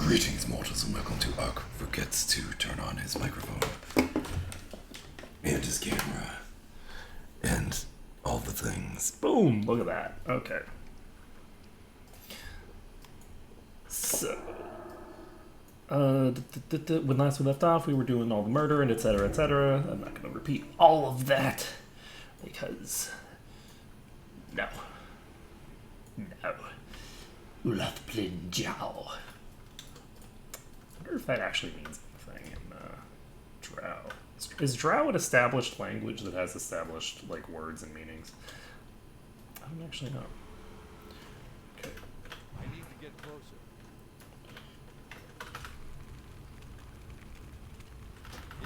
Greetings, mortals, and welcome to Ark. Forgets to turn on his microphone and his camera and all the things. Boom! Look at that. Okay. So, when last we left off, we were doing all the murder and etc., etc. I'm not going to repeat all of that because no. Ulaf Plin Jiao. I wonder if that actually means anything in Drow. Is Drow an established language that has established like words and meanings? I don't actually know. Okay. I need to get closer.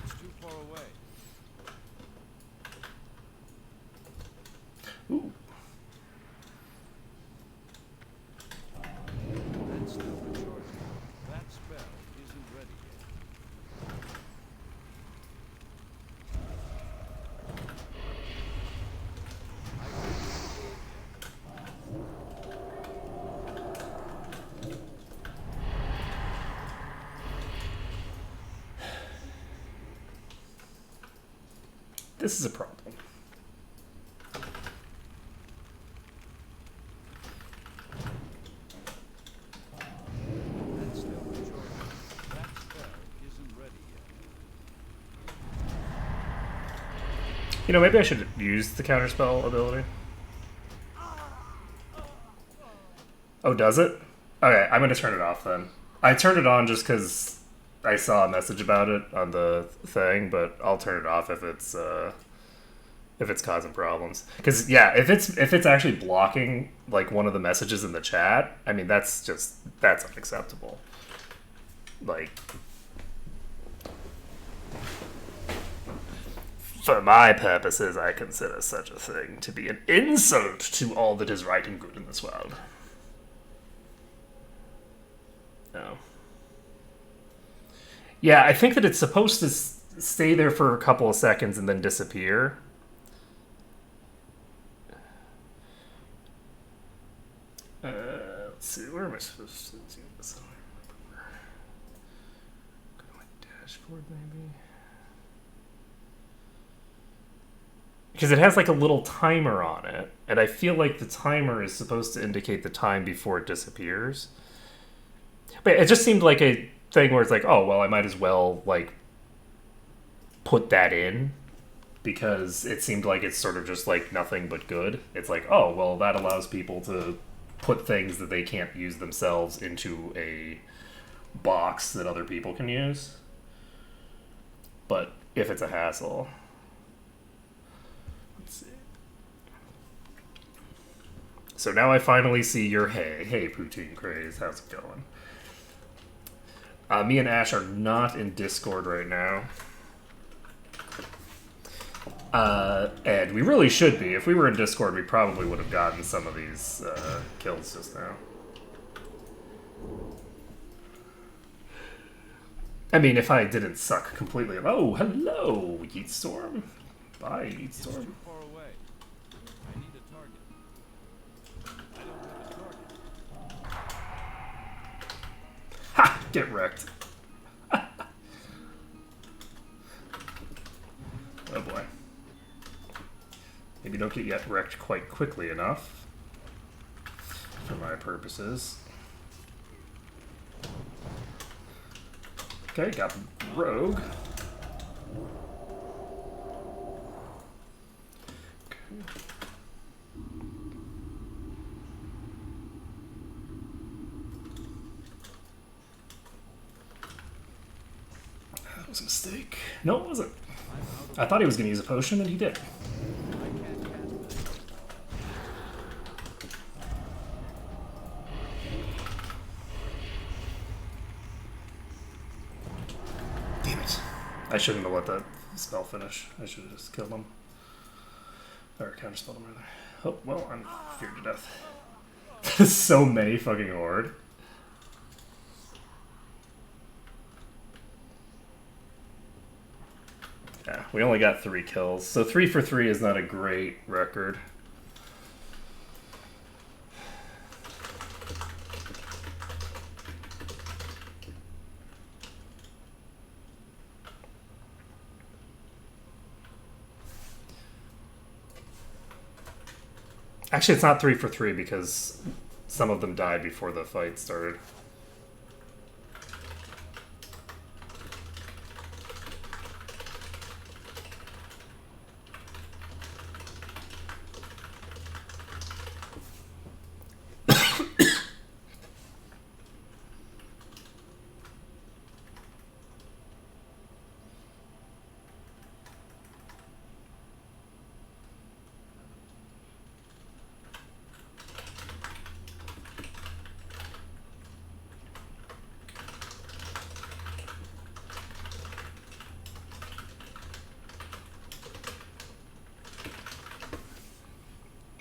It's too far away. Ooh. That's still recharging. That spell isn't ready yet. This is a problem. That's still recharging. That spell isn't ready yet. You know, maybe I should use the counterspell ability. Oh, does it? Okay, I'm gonna turn it off then. I turned it on just because I saw a message about it on the thing, but I'll turn it off if it's causing problems. Because yeah, if it's actually blocking like one of the messages in the chat, I mean that's unacceptable. Like, for my purposes, I consider such a thing to be an insult to all that is right and good in this world. No. Yeah, I think that it's supposed to stay there for a couple of seconds and then disappear. Let's see, where am I supposed to do this? Go to my dashboard, maybe? Because it has like a little timer on it, and I feel like the timer is supposed to indicate the time before it disappears. But it just seemed like a thing where it's like, oh, well, I might as well, like, put that in, because it seemed like it's sort of just, like, nothing but good. It's like, oh, well, that allows people to put things that they can't use themselves into a box that other people can use. But if it's a hassle... Let's see. So now I finally see your hey. Hey, Poutine Craze, how's it going? Me and Ash are not in Discord right now. And we really should be. If we were in Discord, we probably would have gotten some of these kills just now. I mean, if I didn't suck completely. Oh, hello, Yeetstorm. Bye, Yeetstorm. It's too far away. I need a target. I don't have a target. Ha! Get wrecked. Oh boy. Maybe don't get yet wrecked quite quickly enough for my purposes. Okay, got the rogue. Okay. That was a mistake. No, it wasn't. I thought he was going to use a potion, and he did. Damn it. I shouldn't have let that spell finish. I should have just killed him. Or counterspelled him, rather. Oh, well, I'm feared to death. There's so many fucking horde. Yeah, we only got 3 kills. So 3 for 3 is not a great record. Actually, it's not 3 for 3 because some of them died before the fight started.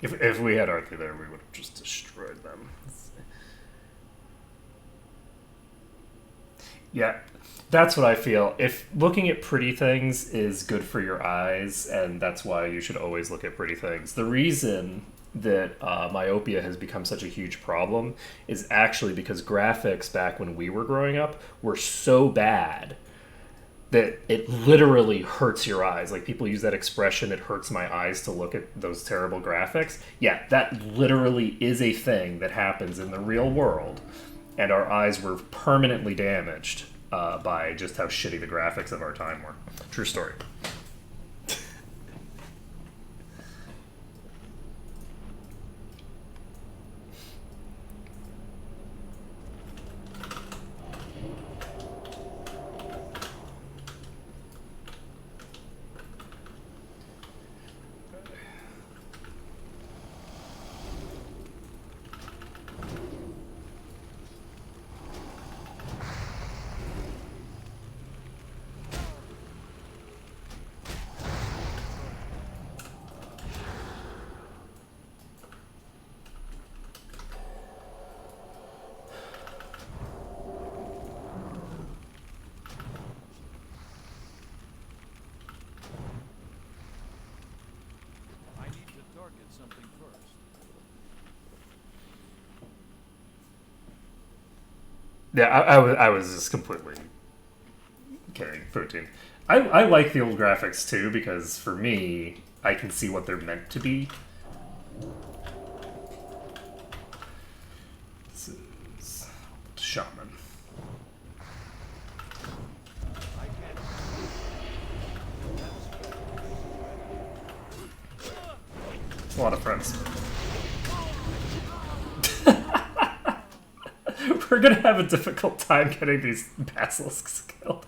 If we had Arthur there, we would have just destroyed them. Yeah, that's what I feel. If looking at pretty things is good for your eyes, and that's why you should always look at pretty things. The reason that myopia has become such a huge problem is actually because graphics back when we were growing up were so bad that it literally hurts your eyes. Like, people use that expression, it hurts my eyes to look at those terrible graphics. Yeah, that literally is a thing that happens in the real world, and our eyes were permanently damaged by just how shitty the graphics of our time were. True story. I need to target something first. Yeah, I was just completely kidding. 13. I like the old graphics too, because for me, I can see what they're meant to be. This is Shaman. I can't. A lot of friends. We're gonna have a difficult time getting these basilisks killed.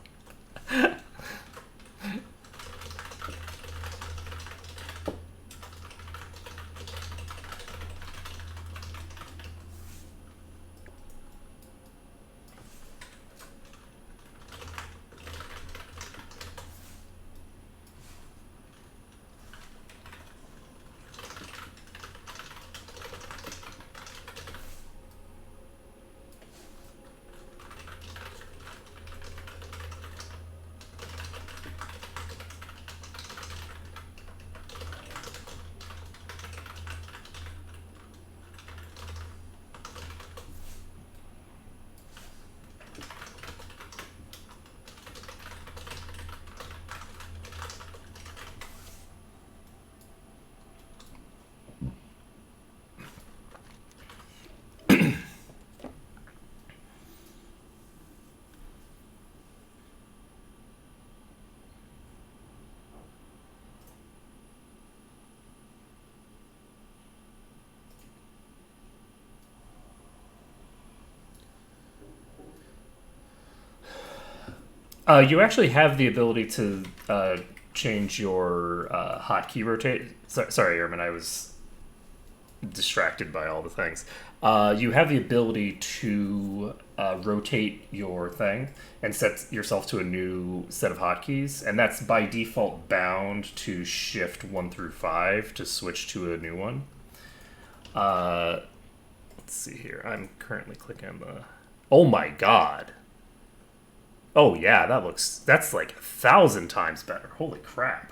You actually have the ability to change your hotkey rotate. Sorry, Ermin, I was distracted by all the things. You have the ability to rotate your thing and set yourself to a new set of hotkeys, and that's by default bound to shift 1 through 5 to switch to a new one. Let's see here. I'm currently clicking on the... Oh my god. Oh yeah, that's like 1,000 times better. Holy crap.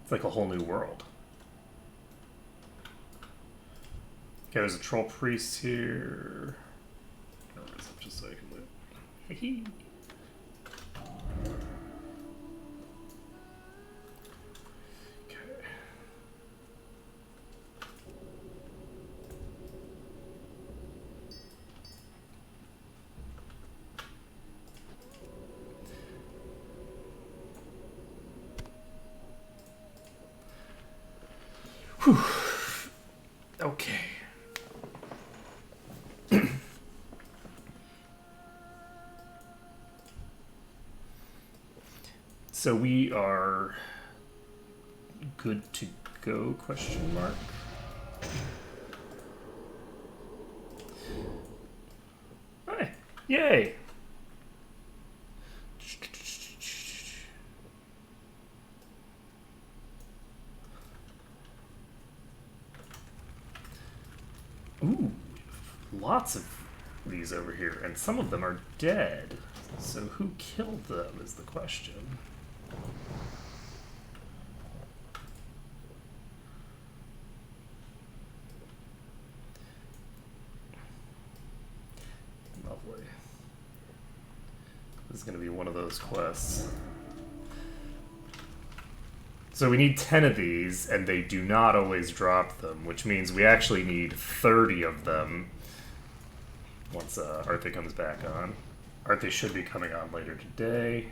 It's like a whole new world. Okay, there's a troll priest here. I'll raise up just so I can loot. Hee. Okay. Okay. So we are good to go, question mark? Hi. Yay! Ooh, lots of these over here, and some of them are dead. So who killed them is the question. Lovely. This is going to be one of those quests. So we need 10 of these, and they do not always drop them, which means we actually need 30 of them once Arthur comes back on. Arthur should be coming on later today.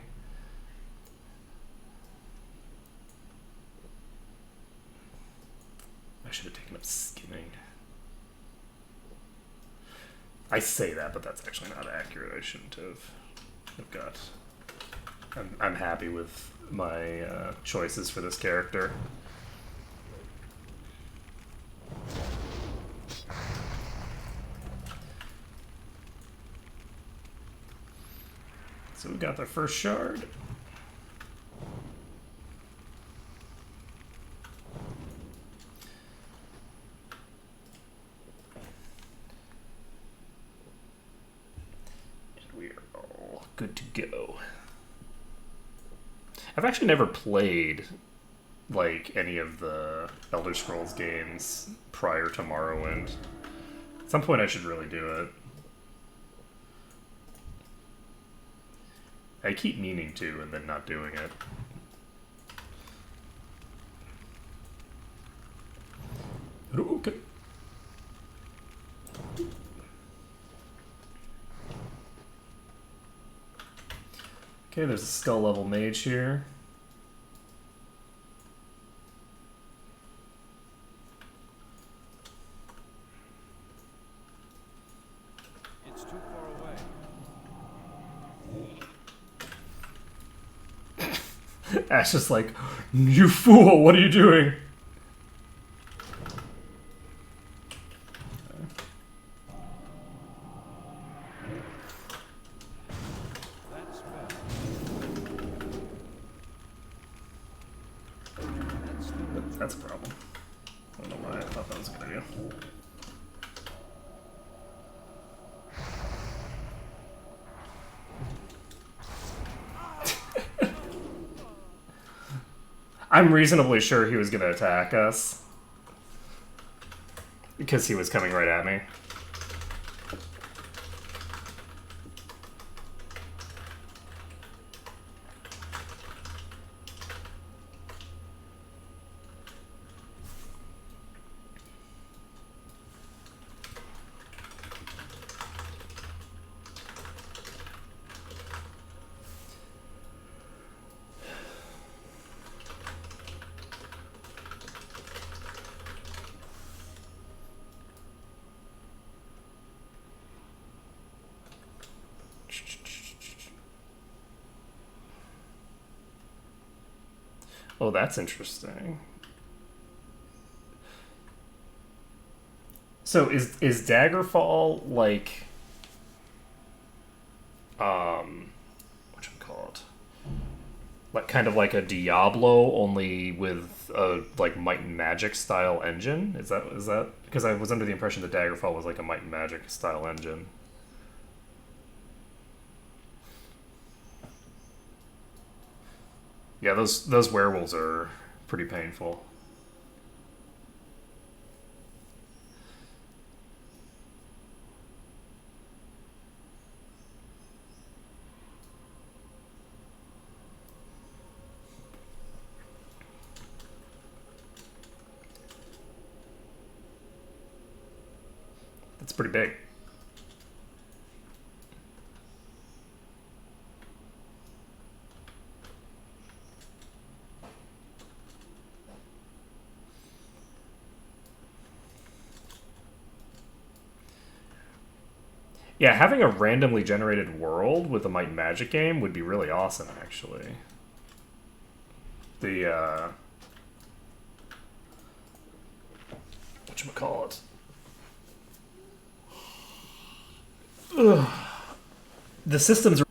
I should have taken up skimming. I say that, but that's actually not accurate. I shouldn't have. I've got... I'm happy with my choices for this character. So we got the first shard. And we are all good to go. I've actually never played like any of the Elder Scrolls games prior to Morrowind. At some point I should really do it. I keep meaning to and then not doing it. Okay. Okay, there's a skull level mage here. It's too far away. Ash is like, you fool, what are you doing? That's better. That's a problem. I don't know why I thought that was a good idea. I'm reasonably sure he was going to attack us. Because he was coming right at me. Oh, that's interesting. So is Daggerfall like whatchamacallit? Like kind of like a Diablo only with a like Might and Magic style engine? Is that because I was under the impression that Daggerfall was like a Might and Magic style engine. Yeah, those werewolves are pretty painful. That's pretty big. Yeah, having a randomly generated world with a Might and Magic game would be really awesome, actually. The, whatchamacallit? Ugh. The systems are...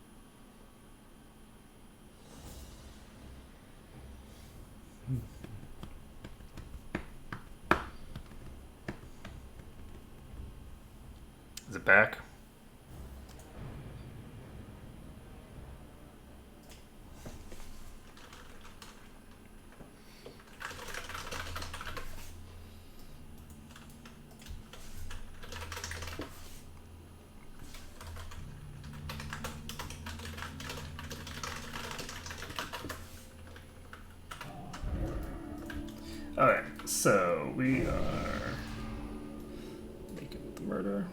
Is it back? Alright, so we are making the murder.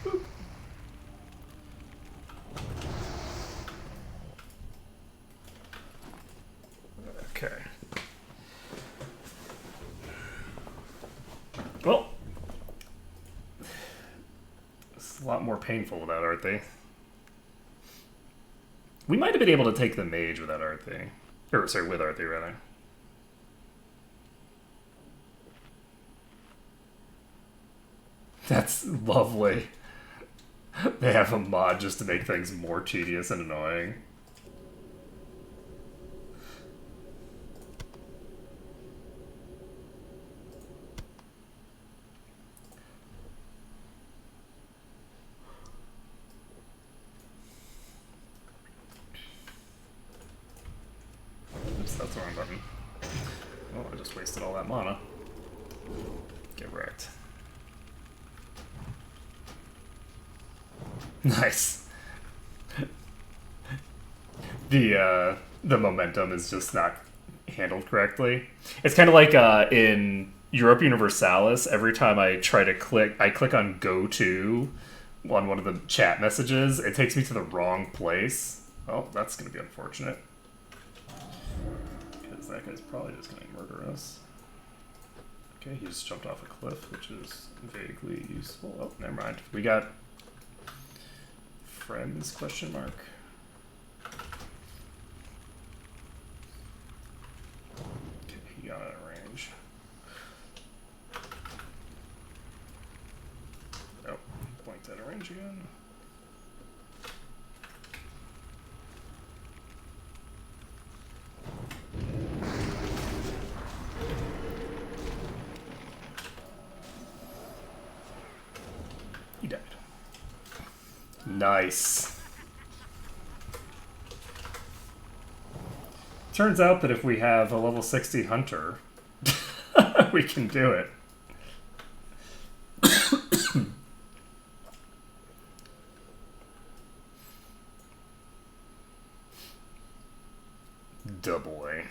Boop. Okay. Well, it's a lot more painful without Arthy. We might have been able to take the mage without Arthy. Or, sorry, with Arthy, rather. That's lovely. They have a mod just to make things more tedious and annoying. Oops, that's the wrong button. Oh, I just wasted all that mana. Get wrecked. Nice. The momentum is just not handled correctly. It's kind of like in Europe Universalis. Every time I try to click on go to on one of the chat messages, it takes me to the wrong place. Oh, that's going to be unfortunate. Because that guy's probably just going to murder us. Okay, he just jumped off a cliff, which is vaguely useful. Oh, never mind. We got friends, question mark. Okay, he got out of range. Oh, blinked out of range again. He died. Nice. Turns out that if we have a level 60 hunter, we can do it. Double A.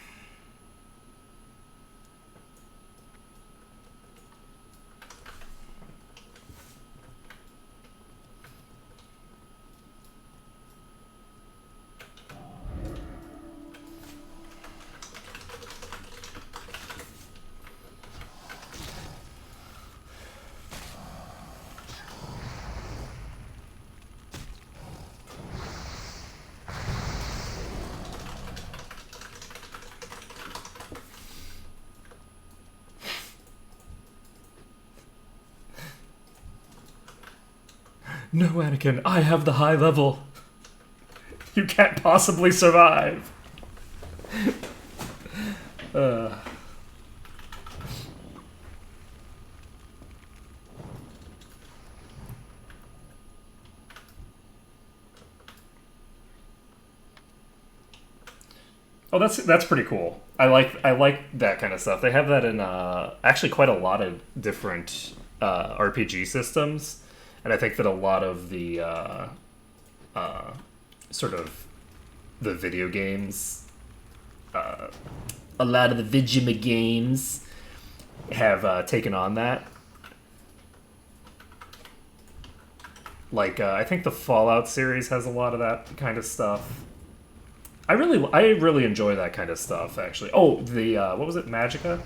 No, Anakin, I have the high level. You can't possibly survive. Oh, that's pretty cool. I like that kind of stuff. They have that in actually quite a lot of different RPG systems, and I think that a lot of the sort of the video games, a lot of the Vigima games have taken on that. Like I think the Fallout series has a lot of that kind of stuff. I really enjoy that kind of stuff, actually. Oh, the what was it, Magica?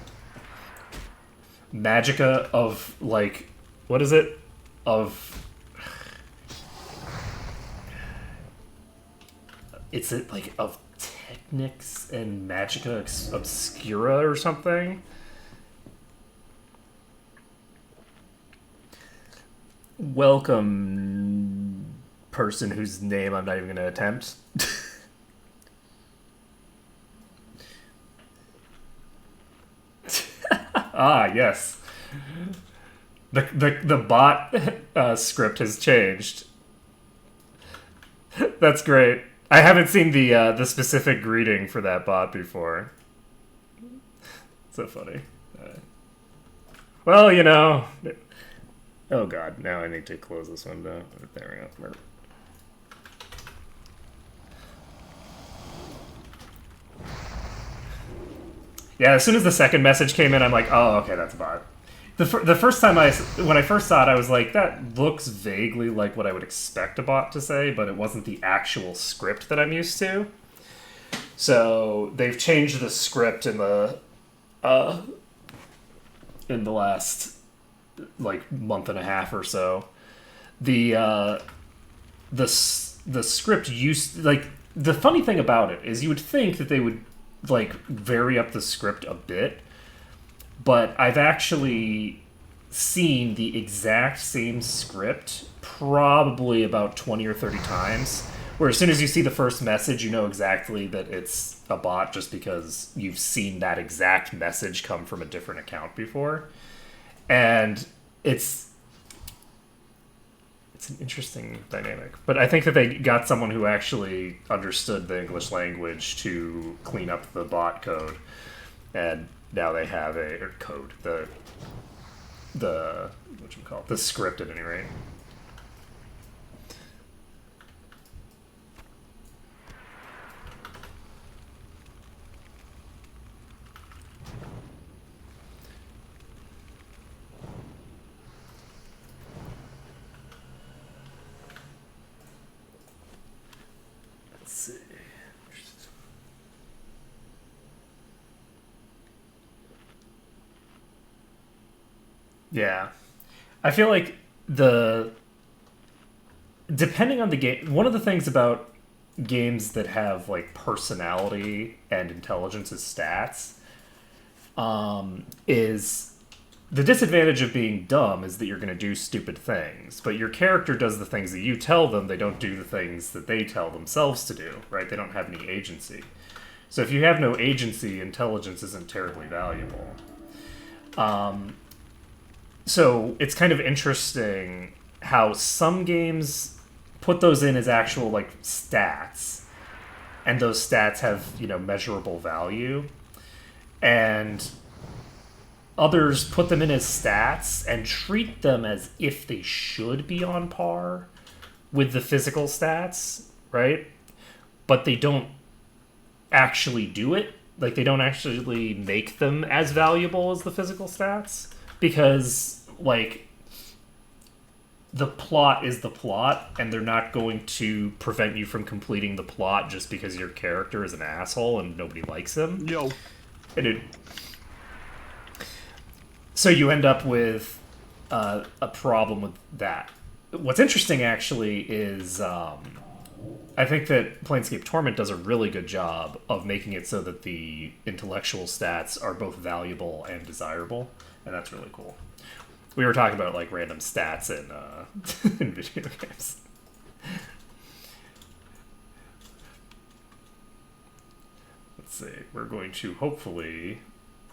Magica of, like, what is it? Of... It's it like of Technics and Magica Obscura or something? Welcome, person whose name I'm not even going to attempt. Ah, yes. The bot script has changed. That's great. I haven't seen the specific greeting for that bot before. So funny. Well, you know. Oh god, now I need to close this window. There we go. Yeah, as soon as the second message came in, I'm like, oh, okay, that's a bot. The first time when I first saw it, I was like, that looks vaguely like what I would expect a bot to say, but it wasn't the actual script that I'm used to. So they've changed the script in the last like month and a half or so. The script used, like, the funny thing about it is you would think that they would like vary up the script a bit, but I've actually seen the exact same script probably about 20 or 30 times, where as soon as you see the first message, you know exactly that it's a bot just because you've seen that exact message come from a different account before. And it's an interesting dynamic. But I think that they got someone who actually understood the English language to clean up the bot code. And now they have the the script at any rate. Let's see. Yeah. I feel like depending on the game, one of the things about games that have like personality and intelligence as stats is the disadvantage of being dumb is that you're going to do stupid things, but your character does the things that you tell them. They don't do the things that they tell themselves to do, right? They don't have any agency. So if you have no agency, intelligence isn't terribly valuable. So it's kind of interesting how some games put those in as actual like stats, and those stats have, you know, measurable value, and others put them in as stats and treat them as if they should be on par with the physical stats, right? But they don't actually do it. Like, they don't actually make them as valuable as the physical stats, because, like, the plot is the plot, and they're not going to prevent you from completing the plot just because your character is an asshole and nobody likes him. Yo. And so you end up with a problem with that. What's interesting, actually, is I think that Planescape Torment does a really good job of making it so that the intellectual stats are both valuable and desirable, and that's really cool. We were talking about like random stats in in video games. Let's see. We're going to hopefully.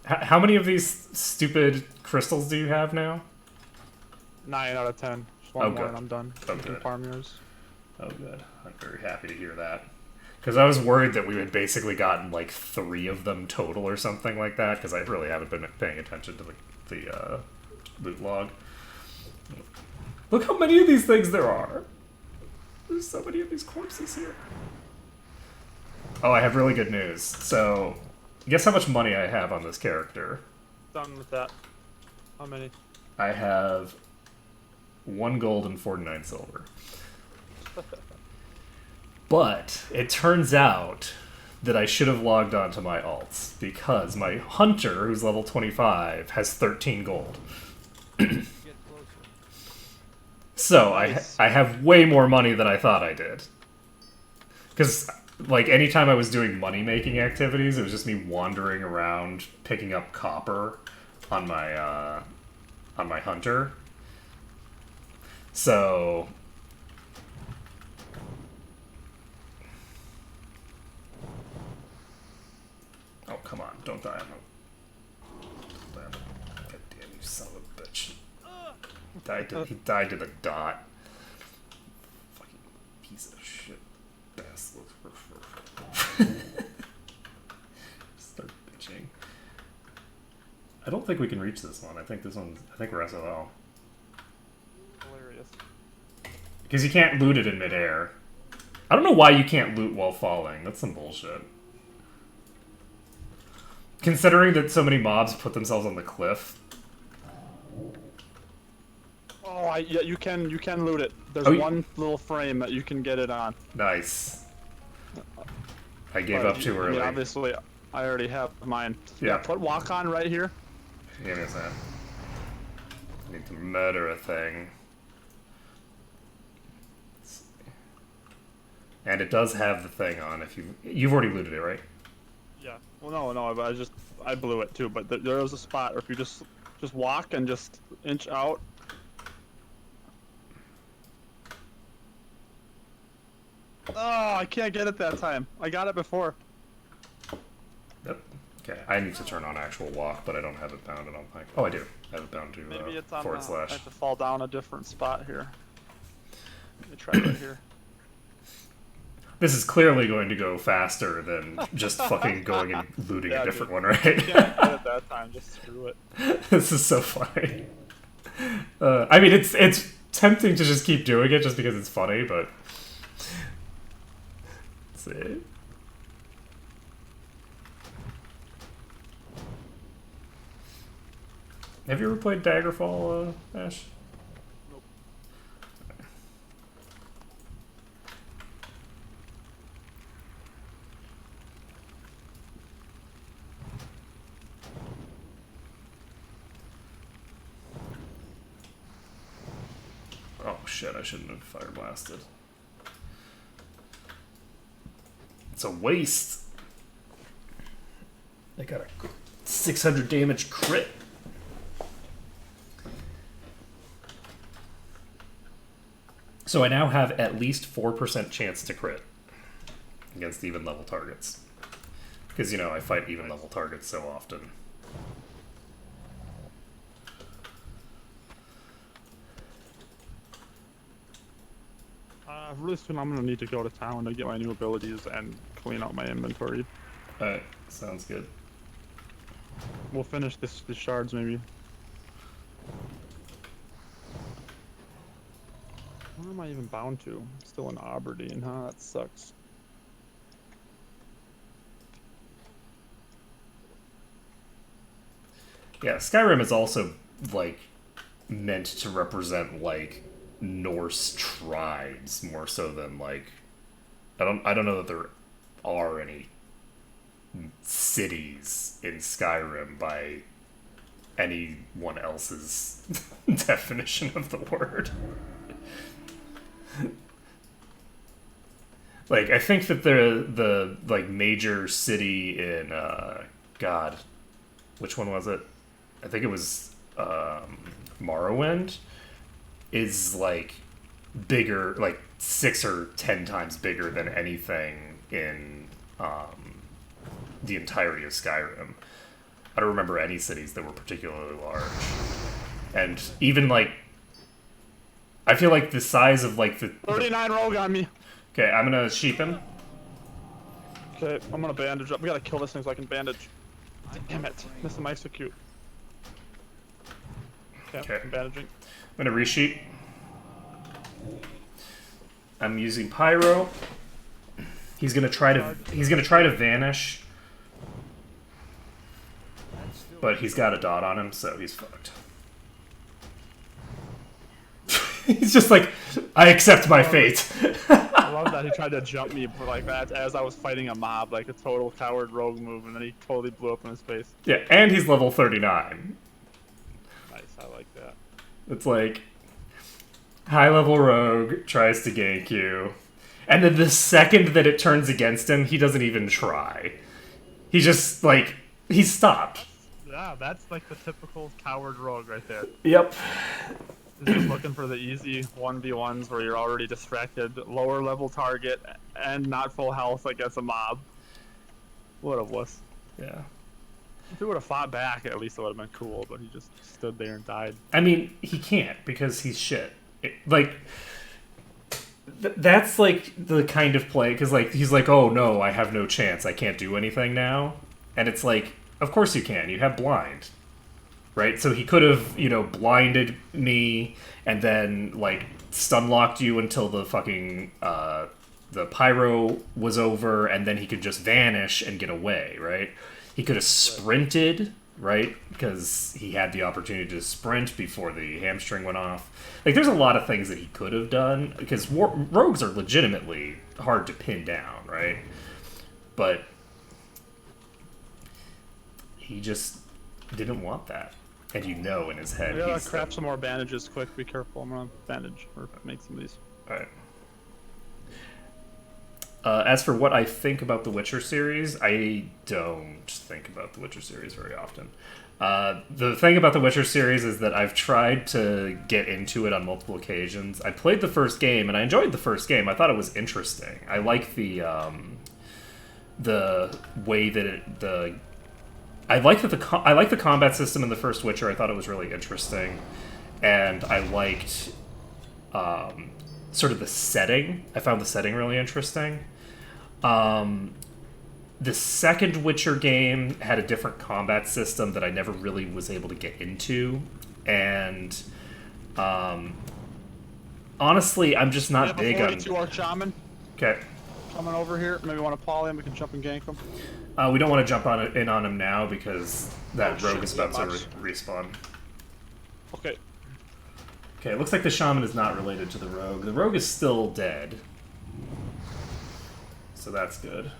How many of these stupid crystals do you have now? 9 out of 10. Just one Oh, more good. and I'm done. Oh, You can good. farm yours. Oh, good. I'm very happy to hear that. Because I was worried that we had basically gotten like 3 of them total or something like that, because I really haven't been paying attention to the loot log. Look how many of these things there are. There's so many of these corpses here. Oh, I have really good news. So, guess how much money I have on this character? Done with that. How many? I have 1 gold and 49 silver. But it turns out that I should have logged on to my alts because my hunter, who's level 25, has 13 gold. Get closer. So Nice. I have way more money than I thought I did. Because like anytime I was doing money making activities, it was just me wandering around picking up copper on my hunter. So oh come on, don't die. God damn you son of a bitch. He died to the dot. Fucking piece of shit. Bastard. Start bitching. I don't think we can reach this one. I think we're SOL. Hilarious. Because you can't loot it in midair. I don't know why you can't loot while falling. That's some bullshit. Considering that so many mobs put themselves on the cliff. Oh, yeah, you can loot it. There's Oh, one little frame that you can get it on. Nice. I gave But up too I mean, early. obviously, I already have mine. Yeah. Put walk on right here. Give me a sec. I need to murder a thing. Let's see. And it does have the thing on. If you've already looted it, right? Yeah. Well, no, but I blew it too. But there is a spot where if you just walk and just inch out. Oh, I can't get it that time. I got it before. Yep. Okay. I need to turn on actual walk, but I don't have it bound. I don't think. Oh, I do. I have it bound to Maybe it's on. / I have to fall down a different spot here. Let me try right here. This is clearly going to go faster than just fucking going and looting Yeah, a different dude. one, right? Can't get it that time. Just screw it. This is so funny. I mean, it's tempting to just keep doing it just because it's funny, but let's see. Have you ever played Daggerfall, Ash? Nope. Oh shit, I shouldn't have fire blasted. It's a waste. I got a 600 damage crit. So I now have at least 4% chance to crit against even level targets. Because, you know, I fight even level targets so often. Really soon I'm gonna need to go to town to get my new abilities and clean out my inventory. Alright, sounds good. We'll finish the shards maybe. Where am I even bound to? I'm still in Aberdeen, huh? That sucks. Yeah, Skyrim is also, like, meant to represent, like, Norse tribes more so than, like, I don't know that there are any cities in Skyrim by anyone else's definition of the word. Like, I think that the like major city in God, which one was it? I think it was Morrowind, is like bigger, like 6 or 10 times bigger than anything in the entirety of Skyrim. I don't remember any cities that were particularly large. And even like, I feel like the size of like the 39 rogue on me. Okay, I'm gonna sheep him. Okay, I'm gonna bandage up. We gotta kill this thing so I can bandage. Damn it. Missed my execute. Okay, I'm bandaging. I'm gonna resheep. I'm using pyro. He's gonna try to vanish. But he's got a dot on him, so he's fucked. He's just like, I accept my fate. love that he tried to jump me like that as I was fighting a mob, like a total coward rogue move, and then he totally blew up in his face. Yeah, and he's level 39. Nice, I like that. It's like high level rogue tries to gank you, and then the second that it turns against him, he doesn't even try. He just like he stopped. Yeah, that's like the typical coward rogue right there. Yep. He's just looking for the easy 1v1s where you're already distracted, lower level target, and not full health against a mob. What a wuss. Yeah. If he would have fought back, at least it would have been cool, but he just stood there and died. I mean, he can't because he's shit. That's like the kind of play, because like he's like, oh no, I have no chance, I can't do anything now. And it's like, of course you can, you have blind. Right? So he could have, blinded me and then, like, stun locked you until the fucking, the pyro was over, and then he could just vanish and get away, right? He could have sprinted, right? Because he had the opportunity to sprint before the hamstring went off. Like, there's a lot of things that he could have done, because rogues are legitimately hard to pin down, right? But he just didn't want that. And in his head. Yeah, crap some more bandages quick. Be careful. I'm gonna bandage or make some of these. Alright. As for what I think about the Witcher series, I don't think about the Witcher series very often. The thing about the Witcher series is that I've tried to get into it on multiple occasions. I played the first game, and I enjoyed the first game. I thought it was interesting. I like the way that I like the combat system in the first Witcher. I thought it was really interesting, and I liked sort of the setting. I found the setting really interesting. The second Witcher game had a different combat system that I never really was able to get into, and honestly, I'm just not big on. 42-hour shaman. Okay. Coming over here. Maybe want to poly him. We can jump and gank him. We don't want to jump in on him now because that rogue shit, is about yeah, to box. respawn. Okay. Okay, it looks like the shaman is not related to the rogue. The rogue is still dead. So that's good.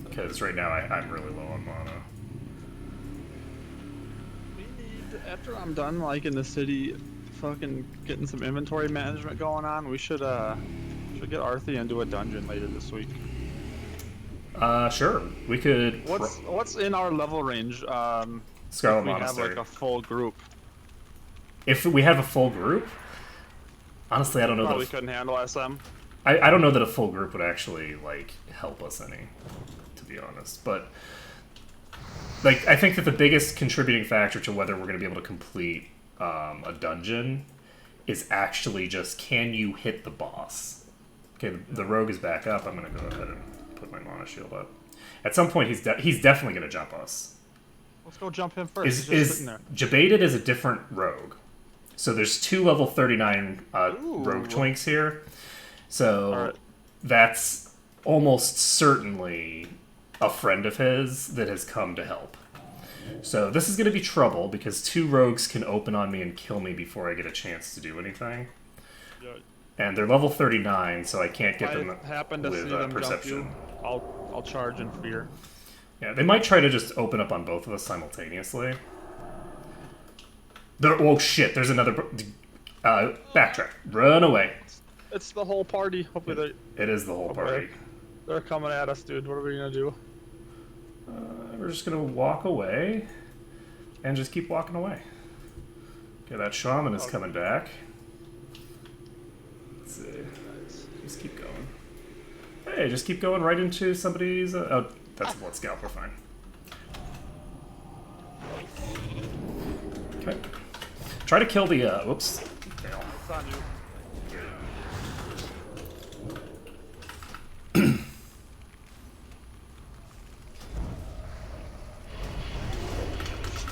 Because right now I'm really low on mana. We need, after I'm done, like in the city, fucking getting some inventory management going on, we should get Arthi into a dungeon later this week. Sure. We could... What's in our level range? Scarlet if we Monastery. have like a full group. If we have a full group? Honestly, I don't know Probably that... couldn't handle SM. I don't know that a full group would actually, like, help us any, to be honest. But, like, I think that the biggest contributing factor to whether we're going to be able to complete a dungeon is actually just, can you hit the boss? Okay, the rogue is back up. I'm going to go ahead and put my mana shield up. At some point, he's definitely going to jump us. Let's go jump him first. He's just Is sitting there. Jebaited is a different rogue. So there's 2 level 39 rogue twinks here. So Alright. that's almost certainly a friend of his that has come to help. So this is going to be trouble because 2 rogues can open on me and kill me before I get a chance to do anything. Yeah. And they're level 39, so I can't get them I happen to see with them perception. jump you. I'll charge in fear. Yeah, they might try to just open up on both of us simultaneously. Oh shit, there's another... backtrack. Run away. It's the whole party. Hopefully It is the whole party. they're coming at us, dude. What are we gonna do? We're just gonna walk away and just keep walking away. Okay, that shaman is coming back. Let's see. Just keep going. Hey, just keep going right into somebody's... oh, that's a blood scalp. We're fine. Okay. Try to kill the... whoops. Fail. It's on you.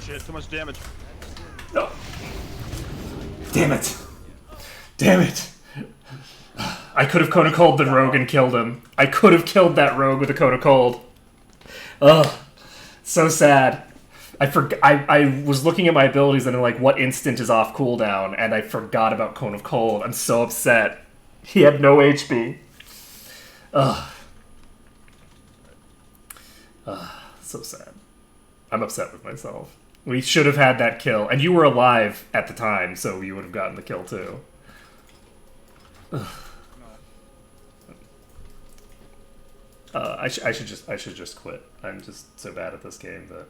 Shit, too much damage. No. Damn it. Damn it. I could have Cone of Cold the rogue and killed him. I could have killed that rogue with a Cone of Cold. Ugh. So sad. I was looking at my abilities and like, what instant is off cooldown, and I forgot about Cone of Cold. I'm so upset. He had no HP. Ugh. So sad. I'm upset with myself. We should have had that kill, and you were alive at the time, so you would have gotten the kill too. Ugh. I should just quit. I'm just so bad at this game that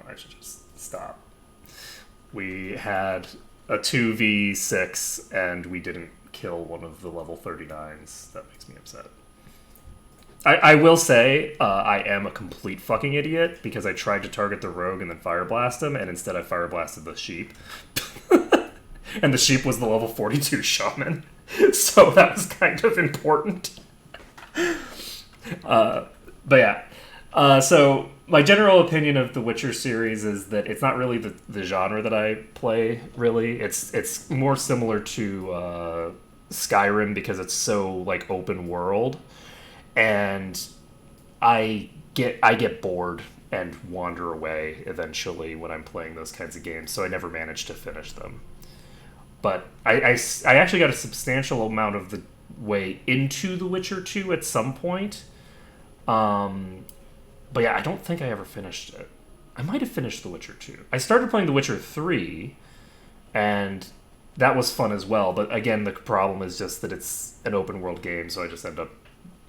I should just stop. We had a 2v6 and we didn't kill one of the level 39s. That makes me upset. I will say I am a complete fucking idiot because I tried to target the rogue and then fire blast him, and instead I fire blasted the sheep. And the sheep was the level 42 shaman, so that was kind of important. But yeah, so my general opinion of the Witcher series is that it's not really the genre that I play. Really, it's more similar to Skyrim because it's so like open world, and I get bored and wander away eventually when I'm playing those kinds of games. So I never managed to finish them. But I actually got a substantial amount of the way into The Witcher 2 at some point. But yeah, I don't think I ever finished it. I might have finished The Witcher 2. I started playing The Witcher 3, and that was fun as well. But again, the problem is just that it's an open world game, so I just end up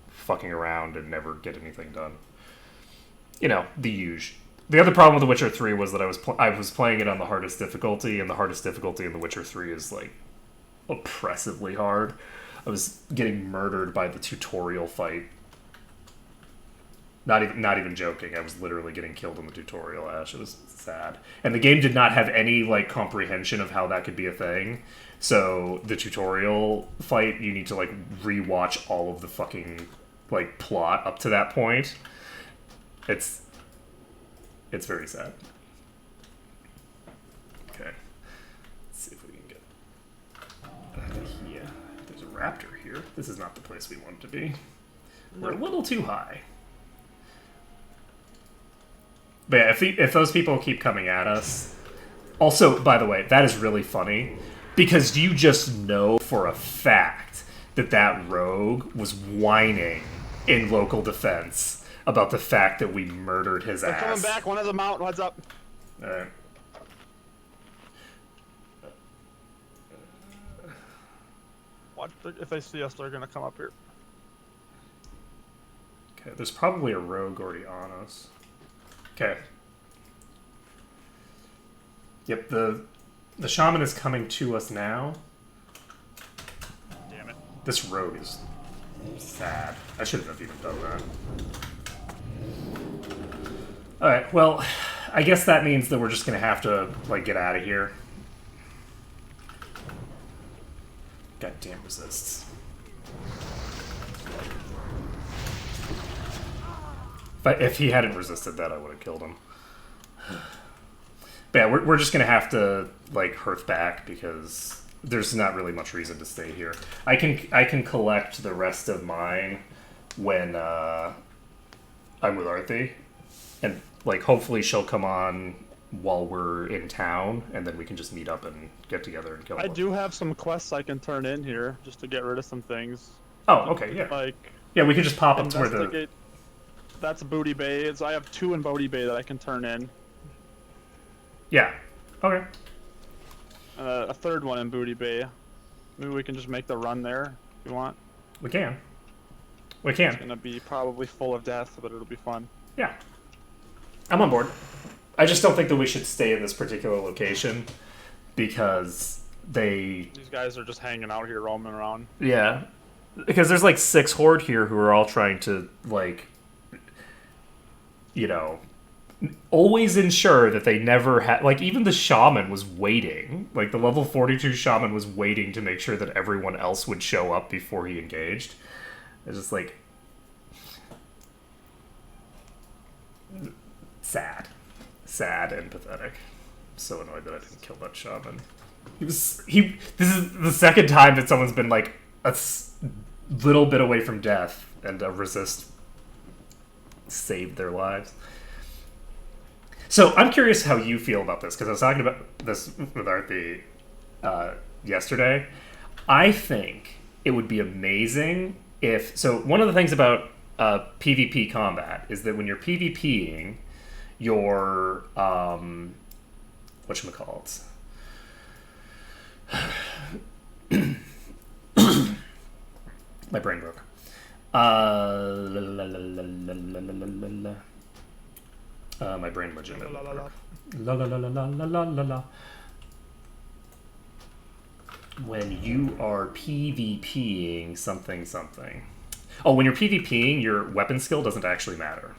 fucking around and never get anything done. You know, the huge. The other problem with The Witcher 3 was that I was playing it on the hardest difficulty, and the hardest difficulty in The Witcher 3 is like oppressively hard. I was getting murdered by the tutorial fight. Not even joking. I was literally getting killed in the tutorial, Ash. It was sad. And the game did not have any like comprehension of how that could be a thing. So the tutorial fight, you need to like rewatch all of the fucking like plot up to that point. It's very sad. Okay. Let's see if we can get out of here. There's a raptor here. This is not the place we want it to be. We're a little too high. But yeah, if those people keep coming at us... Also, by the way, that is really funny, because you just know for a fact that rogue was whining in local defense about the fact that we murdered his ass. They're coming back, one of them out, heads up. Alright. Watch, if they see us, they're gonna come up here. Okay, there's probably a rogue already on us. Okay. Yep, the shaman is coming to us now. Damn it. This rogue is sad. I shouldn't have even done that. Alright, well, I guess that means that we're just gonna have to, like, get out of here. Goddamn resists. If he hadn't resisted that, I would have killed him. But yeah, we're just gonna have to like hearth back because there's not really much reason to stay here. I can collect the rest of mine when I'm with Arthi, and like hopefully she'll come on while we're in town, and then we can just meet up and get together and kill I them. do have some quests I can turn in here just to get rid of some things. Oh, okay, yeah. Like Yeah, we could just pop up to where the... investigate. That's Booty Bay. I have 2 in Booty Bay that I can turn in. Yeah. Okay. A 3rd one in Booty Bay. Maybe we can just make the run there if you want. We can. We It's can. gonna be probably full of death, but it'll be fun. Yeah. I'm on board. I just don't think that we should stay in this particular location because These guys are just hanging out here, roaming around. Yeah. Because there's like 6 horde here who are all trying to, like, you know, always ensure that they never had... Like, even the shaman was waiting. Like, the level 42 shaman was waiting to make sure that everyone else would show up before he engaged. It's just, like... Sad. Sad and pathetic. I'm so annoyed that I didn't kill that shaman. This is the second time that someone's been, like, little bit away from death and resist saved their lives. So I'm curious how you feel about this, because I was talking about this with Arthi yesterday. I think it would be amazing if so, one of the things about PvP combat is that when you're PvPing, your whatchamacallit? My brain broke. My brain legitimately broke. La la la la la la la la. When you are PvPing something. Oh, when you're PvPing, your weapon skill doesn't actually matter.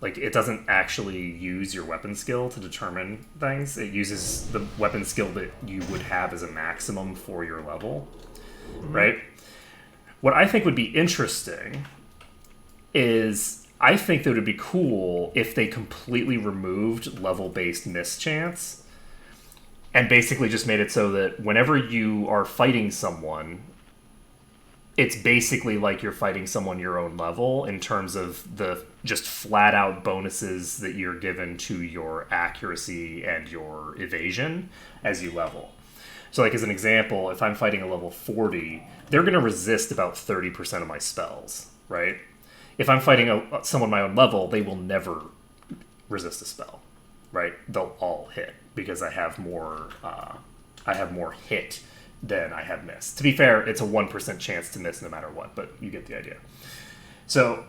Like, it doesn't actually use your weapon skill to determine things. It uses the weapon skill that you would have as a maximum for your level, right? What I think would be interesting is I think that it would be cool if they completely removed level-based mischance and basically just made it so that whenever you are fighting someone, it's basically like you're fighting someone your own level in terms of the just flat out bonuses that you're given to your accuracy and your evasion as you level. So, like, as an example, if I'm fighting a level 40, they're going to resist about 30% of my spells, right? If I'm fighting someone my own level, they will never resist a spell, right? They'll all hit because I have more hit than I have missed. To be fair, it's a 1% chance to miss no matter what, but you get the idea. So,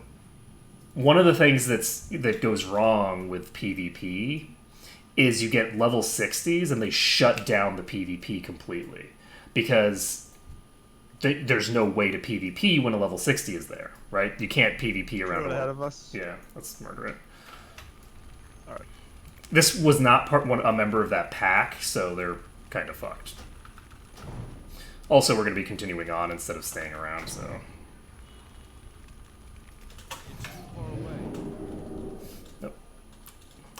one of the things that goes wrong with PvP is you get level 60s and they shut down the PvP completely because there's no way to PvP when a level 60 is there, right? You can't PvP around ahead of us. Yeah, let's murder it. All right. This was not a member of that pack, so they're kind of fucked. Also, we're going to be continuing on instead of staying around, so... It's too far away. Nope.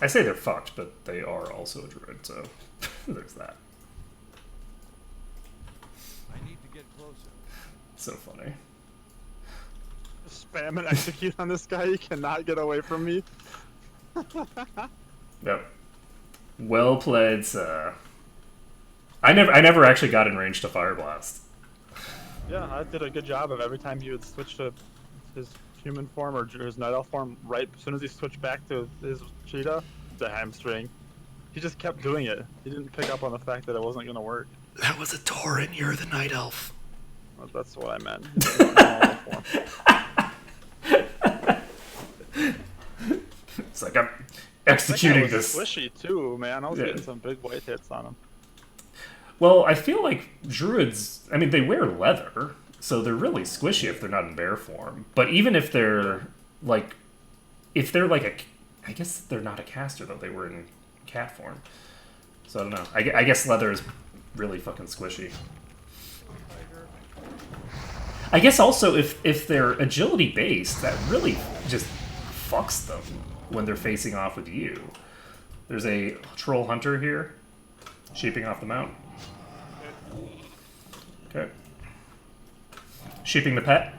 I say they're fucked, but they are also a druid, so there's that. I need to get closer. So funny. Spam and execute on this guy. He cannot get away from me. Yep. Well played, sir. I never actually got in range to Fire Blast. Yeah, I did a good job of every time he would switch to his human form or his night elf form. Right as soon as he switched back to his cheetah, the hamstring, he just kept doing it. He didn't pick up on the fact that it wasn't going to work. That was a Tauren, you're the Night Elf. Well, that's what I meant. It's like I'm executing that guy was this. squishy too, man. I was Yeah. getting some big white hits on him. Well, I feel like druids, I mean, they wear leather, so they're really squishy if they're not in bear form. But even if they're like, I guess they're not a caster though, they were in cat form. So I don't know. I guess leather is really fucking squishy. I guess also if they're agility based, that really just fucks them when they're facing off with you. There's a troll hunter here, sheeping off the mount. Okay. Sheeping the pet.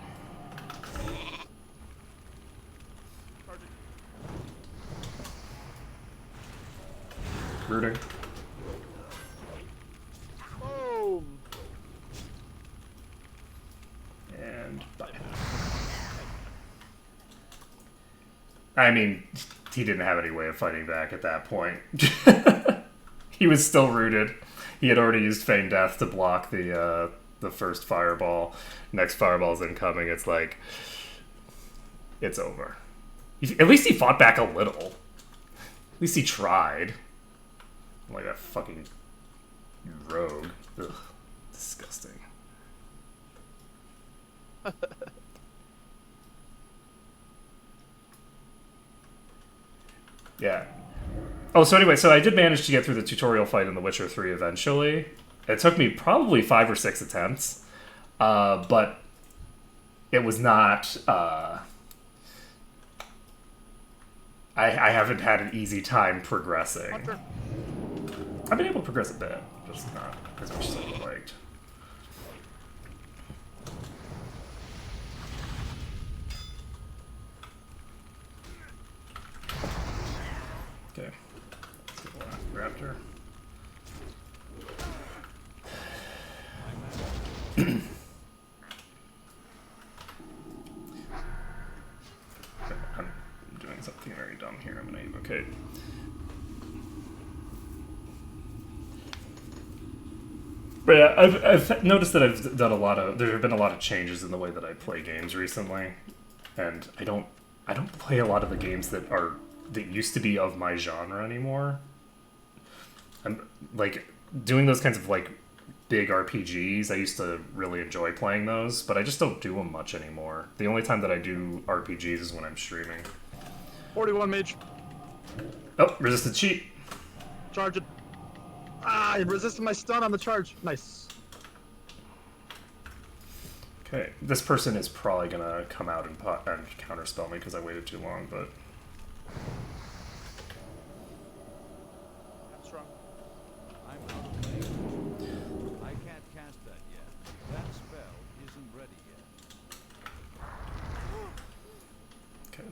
Rooting. Boom! And bye. I mean, he didn't have any way of fighting back at that point. He was still rooted. He had already used Feign Death to block the first fireball. Next fireball's incoming. It's like, it's over. At least he fought back a little. At least he tried. Like that fucking rogue. Ugh, disgusting. Yeah. Oh, so anyway, so I did manage to get through the tutorial fight in The Witcher 3 eventually. It took me probably 5 or 6 attempts, but it was not... I haven't had an easy time progressing. Hunter. I've been able to progress a bit, just not as much as I would have liked. Okay. Let's get the last raptor. Being very dumb here. I'm gonna equivocate. But yeah, I've noticed that I've done a lot of. There have been a lot of changes in the way that I play games recently, and I don't play a lot of the games that used to be of my genre anymore. I'm like doing those kinds of like big RPGs. I used to really enjoy playing those, but I just don't do them much anymore. The only time that I do RPGs is when I'm streaming. 41 mage. Oh, resisted cheat. Charge it. Ah, I resisted my stun on the charge. Nice. Okay, this person is probably gonna come out and counterspell me because I waited too long, but I'm strong. I'm out of range. I can't cast that yet. That spell isn't ready yet. okay.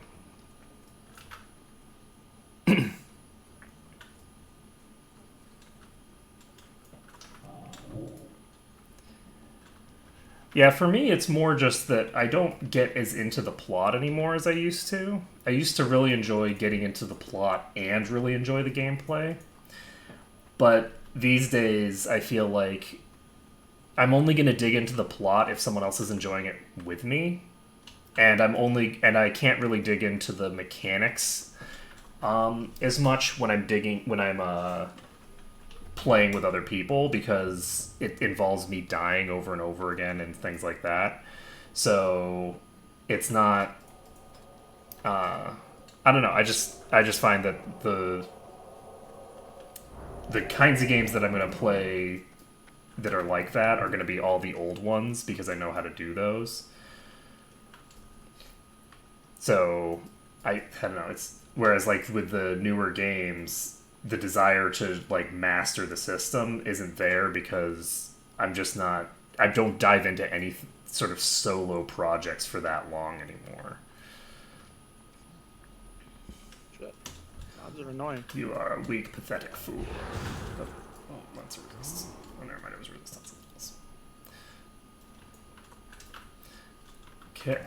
Yeah, for me, it's more just that I don't get as into the plot anymore as I used to. I used to really enjoy getting into the plot and really enjoy the gameplay. But these days, I feel like I'm only going to dig into the plot if someone else is enjoying it with me. And I can't really dig into the mechanics as much when I'm playing with other people because it involves me dying over and over again and things like that. So it's not I don't know, I just find that the kinds of games that I'm going to play that are like that are going to be all the old ones because I know how to do those. So I don't know, it's whereas like with the newer games the desire to like master the system isn't there because I don't dive into any sort of solo projects for that long anymore. Shit. Odds are annoying. You are a weak, pathetic fool. Oh, that's a resist. Oh, never mind, it was resistance. Okay.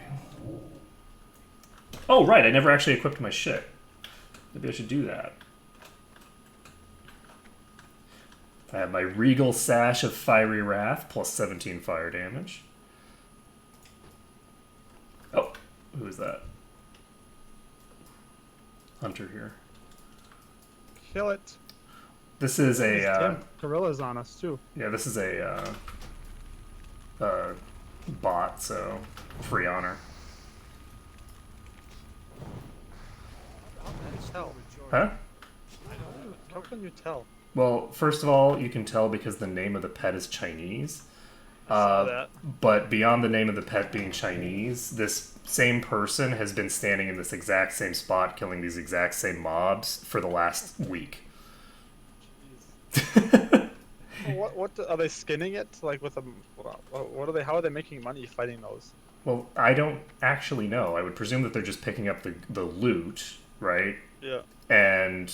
Oh, right, I never actually equipped my shit. Maybe I should do that. I have my Regal Sash of Fiery Wrath, plus 17 fire damage. Oh, who is that? Hunter here. Kill it. This is a... Gorilla's on us, too. yeah, this is a bot, so free honor. How can you tell? Huh? How can you tell? Well, first of all, you can tell because the name of the pet is Chinese. Saw that. But beyond the name of the pet being Chinese, this same person has been standing in this exact same spot killing these exact same mobs for the last week. What are they skinning it? Like with a... What are they... How are they making money fighting those? Well, I don't actually know. I would presume that they're just picking up the loot, right? Yeah. And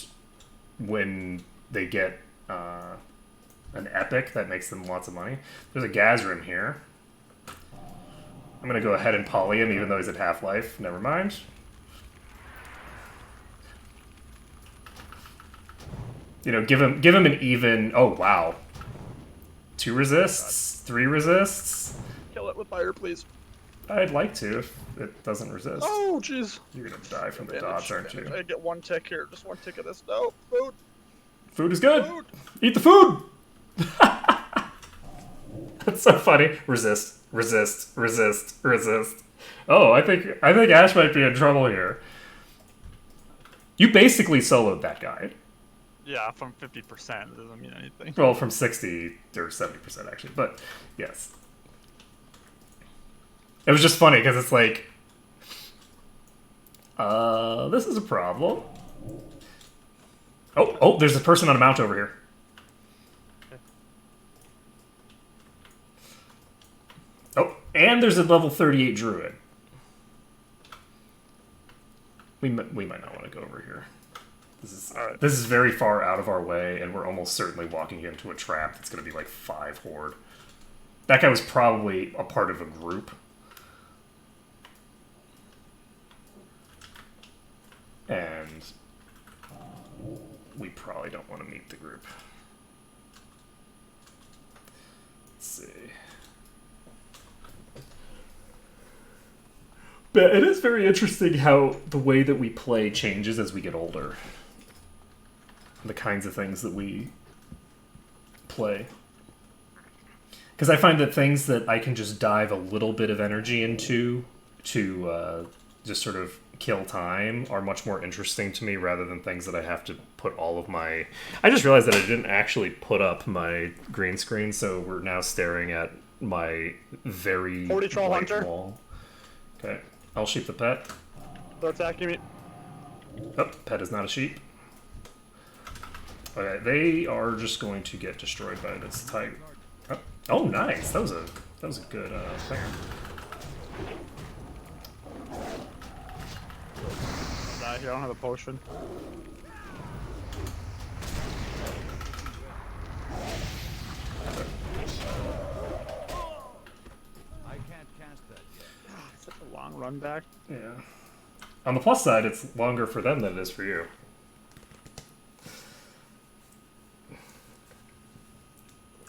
when they get an epic, that makes them lots of money. There's a Gazrim here. I'm going to go ahead and poly him, even though he's at half-life. Never mind. You know, give him an even... Oh, wow. 2 resists? 3 resists? Kill it with fire, please. I'd like to, if it doesn't resist. Oh, jeez. You're going to die from the dodge, aren't you? I get 1 tick here. Just 1 tick of this. No, food. Food is good! Food. Eat the food! That's so funny. Resist, resist, resist, resist. Oh, I think Ash might be in trouble here. You basically soloed that guy. Yeah, from 50%. It doesn't mean anything. Well, from 60 or 70% actually, but yes. It was just funny because it's like, this is a problem. Oh, there's a person on a mount over here. Okay. Oh, and there's a level 38 druid. We might not want to go over here. This is very far out of our way, and we're almost certainly walking into a trap that's going to be like 5 horde. That guy was probably a part of a group. And and we probably don't want to meet the group. Let's see. But it is very interesting how the way that we play changes as we get older. The kinds of things that we play. Because I find that things that I can just dive a little bit of energy into to just sort of kill time are much more interesting to me rather than things that I have to put all of my... I just realized that I didn't actually put up my green screen, so we're now staring at my very 40 troll white hunter. wall. Okay, I'll sheep the pet. They're attacking me. Oh, pet is not a sheep. Okay, they are just going to get destroyed by this tiger. Oh, nice. That was a good thing. Die here. I don't have a potion. I can't cast that yet. It's such a long run back. Yeah. On the plus side, it's longer for them than it is for you.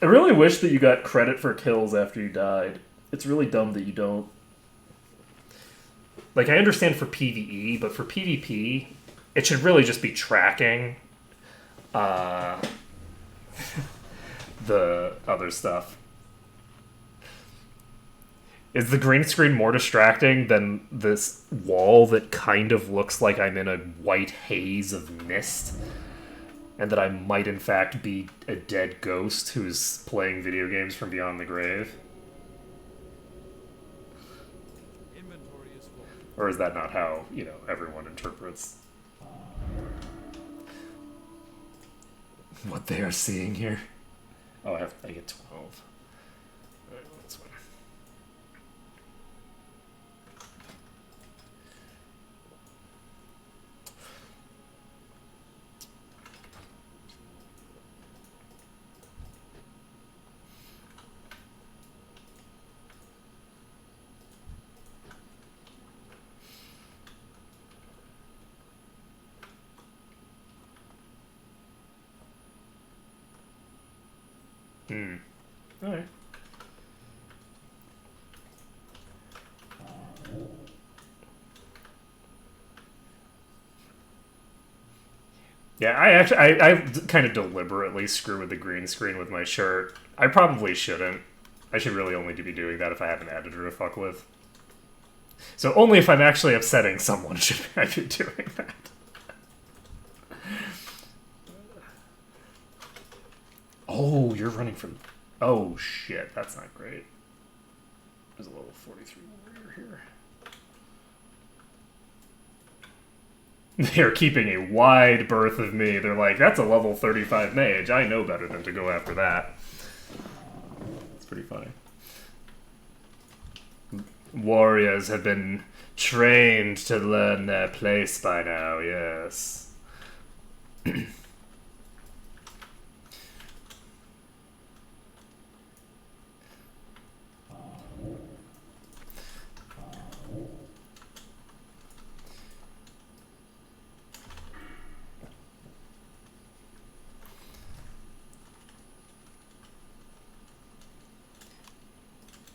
I really wish that you got credit for kills after you died. It's really dumb that you don't. Like, I understand for PvE, but for PvP, it should really just be tracking the other stuff. Is the green screen more distracting than this wall that kind of looks like I'm in a white haze of mist? And that I might, in fact, be a dead ghost who's playing video games from beyond the grave? Inventory is full. Or is that not how, everyone interprets what they are seeing here? Oh, I get 12. Alright, that's fine. Alright. Yeah, I kind of deliberately screw with the green screen with my shirt. I probably shouldn't. I should really only be doing that if I have an editor to fuck with. So only if I'm actually upsetting someone should I be doing that. Oh, you're running from... Oh, shit. That's not great. There's a level 43 warrior here. They're keeping a wide berth of me. They're like, that's a level 35 mage. I know better than to go after that. It's pretty funny. Warriors have been trained to learn their place by now, yes.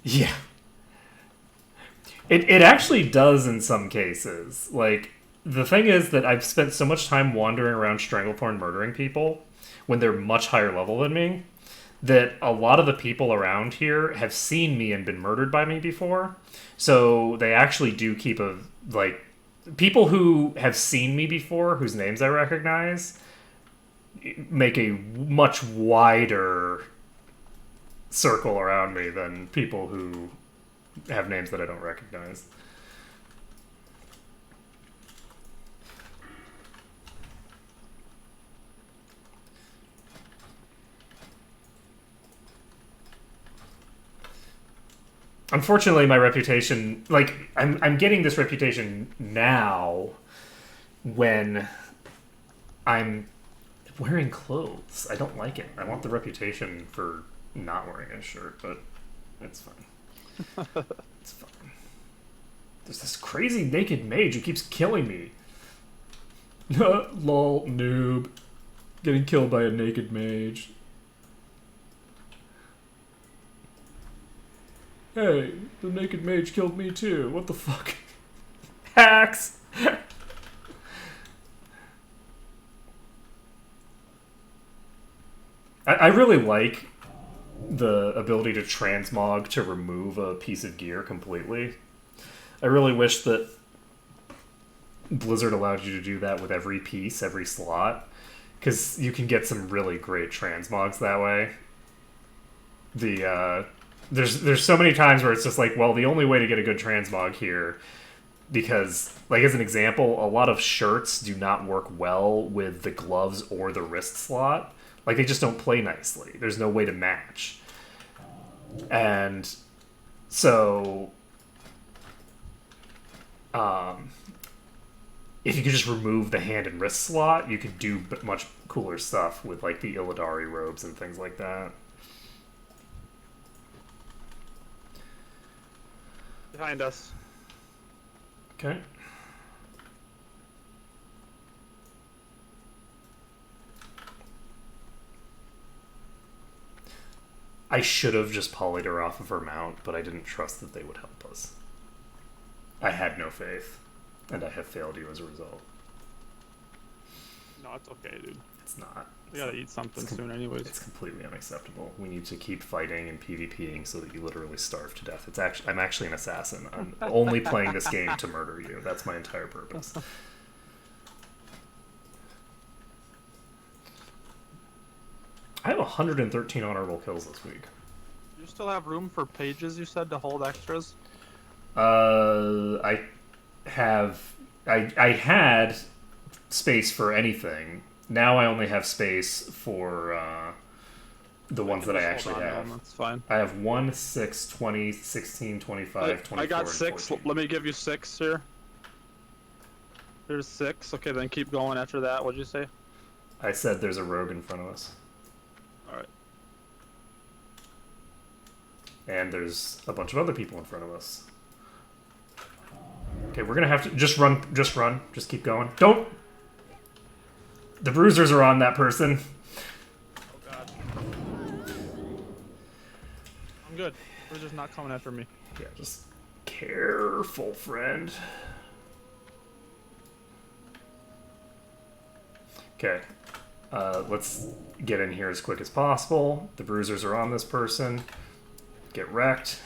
Yeah. It actually does in some cases. Like, the thing is that I've spent so much time wandering around Stranglethorn murdering people when they're much higher level than me that a lot of the people around here have seen me and been murdered by me before. So they actually do keep a, like, people who have seen me before, whose names I recognize, make a much wider circle around me than people who have names that I don't recognize. Unfortunately, my reputation, like, I'm getting this reputation now when I'm wearing clothes. I don't like it. I want the reputation for not wearing a shirt, but it's fine. It's fine. There's this crazy naked mage who keeps killing me. Lol, noob. Getting killed by a naked mage. Hey, the naked mage killed me too. What the fuck? Hacks! I really like the ability to transmog to remove a piece of gear completely. I really wish that Blizzard allowed you to do that with every piece, every slot, because you can get some really great transmogs that way. There's so many times where it's just like, well, the only way to get a good transmog here, because, like, as an example, a lot of shirts do not work well with the gloves or the wrist slot. Like, they just don't play nicely. There's no way to match. And so, if you could just remove the hand and wrist slot, you could do much cooler stuff with, like, the Illidari robes and things like that. Behind us. Okay. I should have just polyed her off of her mount, but I didn't trust that they would help us. I had no faith, and I have failed you as a result. No, it's okay, dude. It's not. We gotta eat something soon anyways. It's completely unacceptable. We need to keep fighting and PvPing so that you literally starve to death. I'm actually an assassin. I'm only playing this game to murder you. That's my entire purpose. I have 113 honorable kills this week. You still have room for pages, you said, to hold extras? I had space for anything. Now I only have space for the ones that I actually have. That's fine. I have 1, 6, 20, 16, 25, 24, I got and 6. 14. Let me give you 6 here. There's 6. Okay, then keep going after that. What'd you say? I said there's a rogue in front of us. Alright. And there's a bunch of other people in front of us. Okay, we're gonna have to just run, just keep going. Don't! The bruisers are on that person. Oh god. I'm good. They're just not coming after me. Yeah, just careful, friend. Okay, let's get in here as quick as possible. The bruisers are on this person. Get wrecked.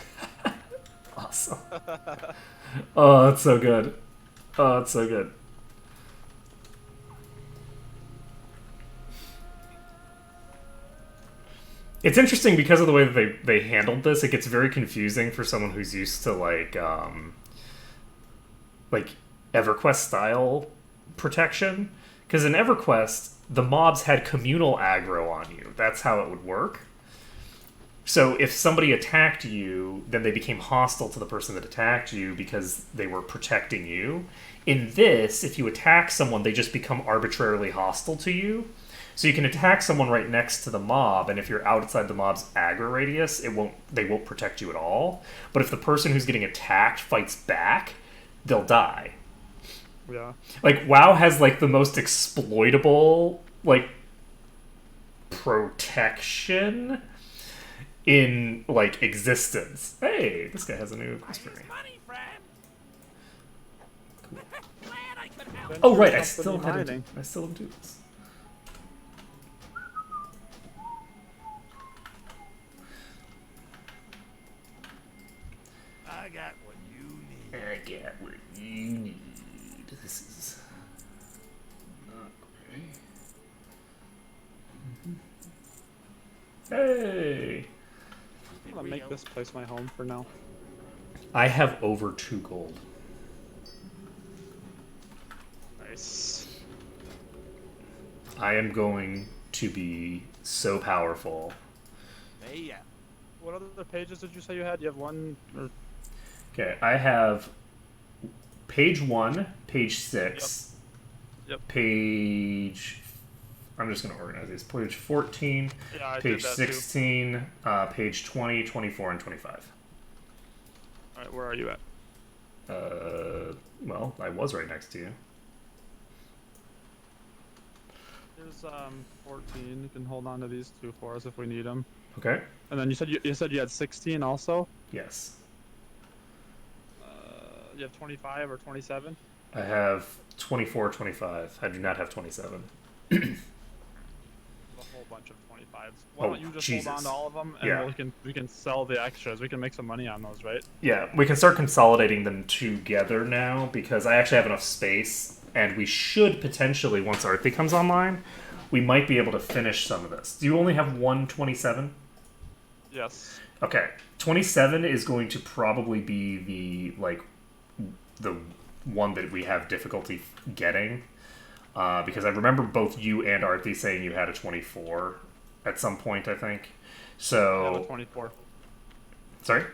Awesome. Oh, that's so good. Oh, that's so good. It's interesting because of the way that they handled this. It gets very confusing for someone who's used to like EverQuest style protection. Because in EverQuest, the mobs had communal aggro on you. That's how it would work. So if somebody attacked you, then they became hostile to the person that attacked you because they were protecting you. In this, if you attack someone, they just become arbitrarily hostile to you. So you can attack someone right next to the mob, and if you're outside the mob's aggro radius, they won't protect you at all. But if the person who's getting attacked fights back, they'll die. Yeah. Like, WoW has, like, the most exploitable, like, protection in, like, existence. Hey, this guy has a new Whispering. Cool. Oh, right, I still have to do this. I got what you need. I got what you need. This is not great. Hey! I'm gonna make this place my home for now. I have over 2 gold. Nice. I am going to be so powerful. Hey, yeah. What other pages did you say you had? You have one or... Okay, I have page 1, page 6, Yep. page... I'm just going to organize these. Page 14, Yeah, I page did that 16, page 20, 24, and 25. Alright, where are you at? Well, I was right next to you. There's 14. You can hold on to these two for us if we need them. Okay. And then you said you had 16 also. Yes. You have 25 or 27. I have 24, 25. I do not have 27. A whole bunch of 25s. Why Oh, don't you just Jesus. hold on to all of them, and Yeah. we can sell the extras. We can make some money on those, right? Yeah, we can start consolidating them together now because I actually have enough space, and we should potentially, once Arthi comes online, we might be able to finish some of this. Do you only have one 27? Yes. Okay. 27 is going to probably be the one that we have difficulty getting. Because I remember both you and Arthi saying you had a 24 at some point, I think. So I have a 24. Sorry?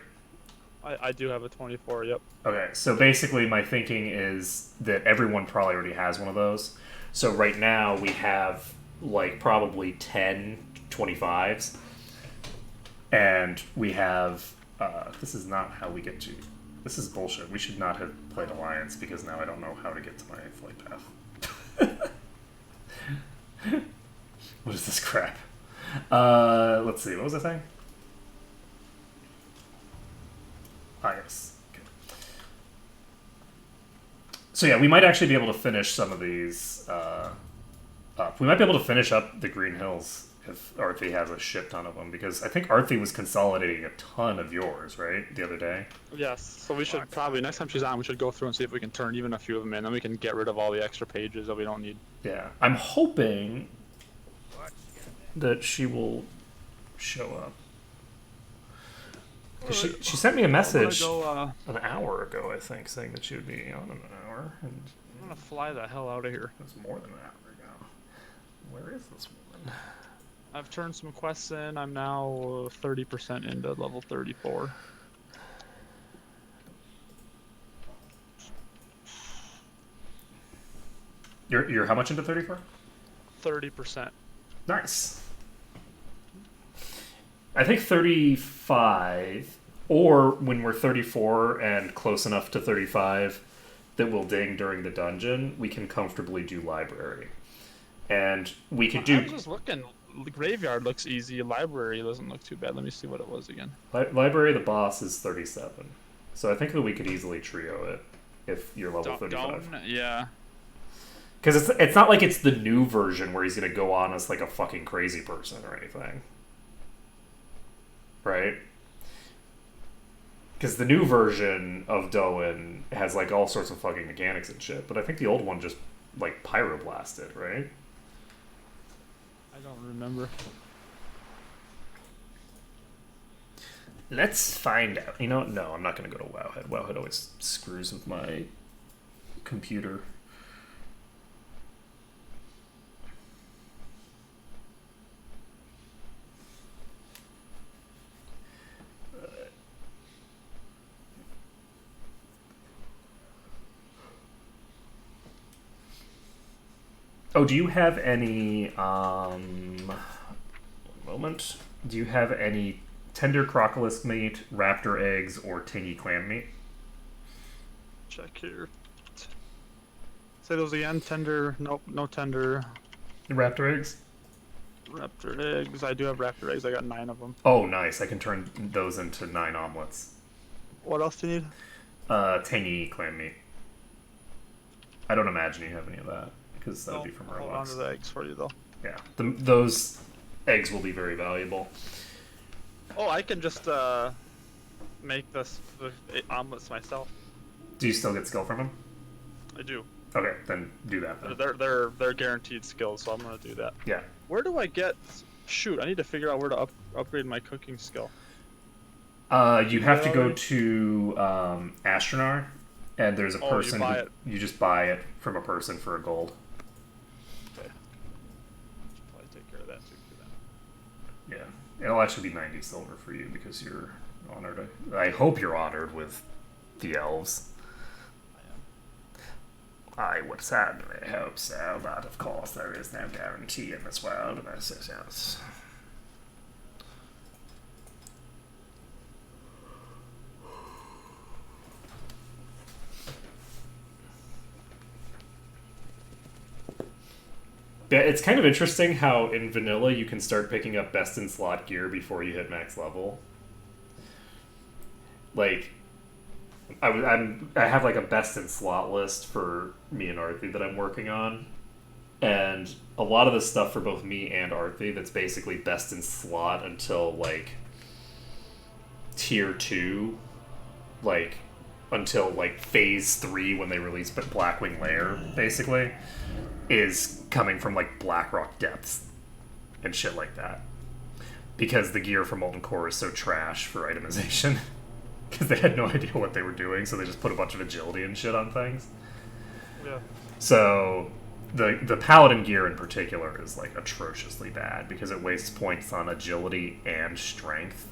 I do have a 24, yep. Okay, so basically my thinking is that everyone probably already has one of those. So right now we have like probably 10 25s. And we have this is not how we get to this is bullshit. We should not have played Alliance because now I don't know how to get to my flight path. What is this crap? Let's see, what was I saying? Ah, yes. Okay. So yeah, we might actually be able to finish some of these up. We might be able to finish up the Green Hills if Arthi has a shit ton of them, because I think Arthi was consolidating a ton of yours, right, the other day? Yes, so we should probably, next time she's on, we should go through and see if we can turn even a few of them in, then we can get rid of all the extra pages that we don't need. Yeah. I'm hoping that she will show up. 'Cause she sent me a message I'm an hour ago, I think, saying that she would be on in an hour, and gonna fly the hell out of here. it was more than an hour ago. Where is this woman? I've turned some quests in, I'm now 30% into level 34. You're how much into 34? 30%. Nice. I think 35, or when we're 34 and close enough to 35 that we'll ding during the dungeon, we can comfortably do library. And we could do... I was just looking, the graveyard looks easy, library doesn't look too bad. Let me see what it was again. Library, the boss is 37. So I think that we could easily trio it if you're level 35. Yeah. Because it's not like it's the new version where he's going to go on as like a fucking crazy person or anything. Right? Because the new version of Doan has like all sorts of fucking mechanics and shit, but I think the old one just like pyroblasted, right? I don't remember. Let's find out. You know, no, I'm not going to go to Wowhead. Wowhead always screws with my computer. Oh, do you have any, one moment. Do you have any tender crocolisk meat, raptor eggs, or tingy clam meat? Check here. Say those again. Tender. Nope. No tender. Raptor eggs? Raptor eggs. I do have raptor eggs. I got 9 of them. Oh, nice. I can turn those into 9 omelets. What else do you need? Tangy clam meat. I don't imagine you have any of that, because that would be from Hold on to Roblox. the eggs for you though. Yeah, those eggs will be very valuable. Oh, I can just make the omelets myself. Do you still get skill from them? I do. Okay, then do that then. They're guaranteed skills, so I'm gonna do that. Yeah. Where do I get? Shoot, I need to figure out where to upgrade my cooking skill. You have to go to Astronar, and there's a person. You buy it. You just buy it from a person for a gold. Okay. Should probably take care of that too. Yeah, it'll actually be 90 silver for you because you're honored. I hope you're honored with the elves. I would certainly hope so, but of course there is no guarantee in this world. Yes. It's kind of interesting how in vanilla you can start picking up best in slot gear before you hit max level. Like, I have like a best in slot list for me and Arthi that I'm working on, and a lot of the stuff for both me and Arthi that's basically best in slot until like tier 2, like until like phase 3 when they release Blackwing Lair, basically, is coming from like Blackrock Depths and shit like that. Because the gear from Molten Core is so trash for itemization. Because they had no idea what they were doing, so they just put a bunch of agility and shit on things. Yeah. So the Paladin gear in particular is like atrociously bad because it wastes points on agility and strength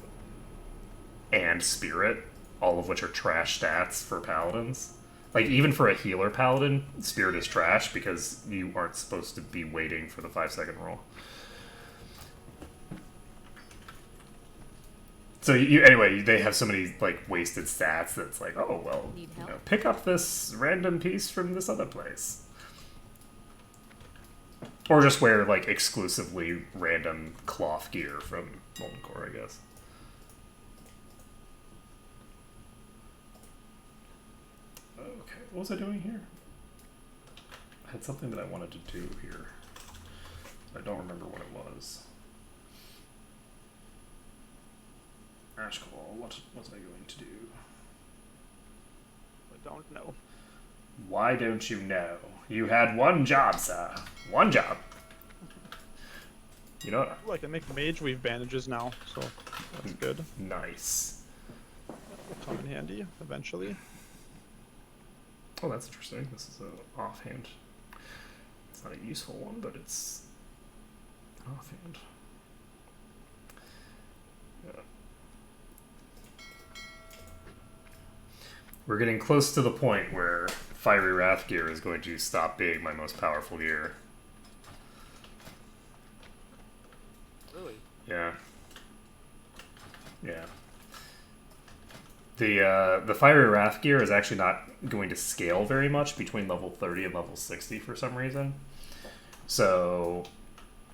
and spirit, all of which are trash stats for Paladins. Like, even for a healer Paladin, spirit is trash because you aren't supposed to be waiting for the 5-second roll. So anyway, they have so many like wasted stats that it's like, oh well, pick up this random piece from this other place, or just wear like exclusively random cloth gear from Molten Core, I guess. Okay, what was I doing here? I had something that I wanted to do here. I don't remember what it was. Ashclaw, what was I going to do? I don't know. Why don't you know? You had one job, sir. One job. You know what? Like, I make mage weave bandages now, so that's good. Nice. Will come in handy eventually. Oh, that's interesting. This is a offhand. It's not a useful one, but it's offhand. Yeah. We're getting close to the point where Fiery Wrath gear is going to stop being my most powerful gear. Really? Yeah. Yeah. The Fiery Wrath gear is actually not going to scale very much between level 30 and level 60 for some reason. So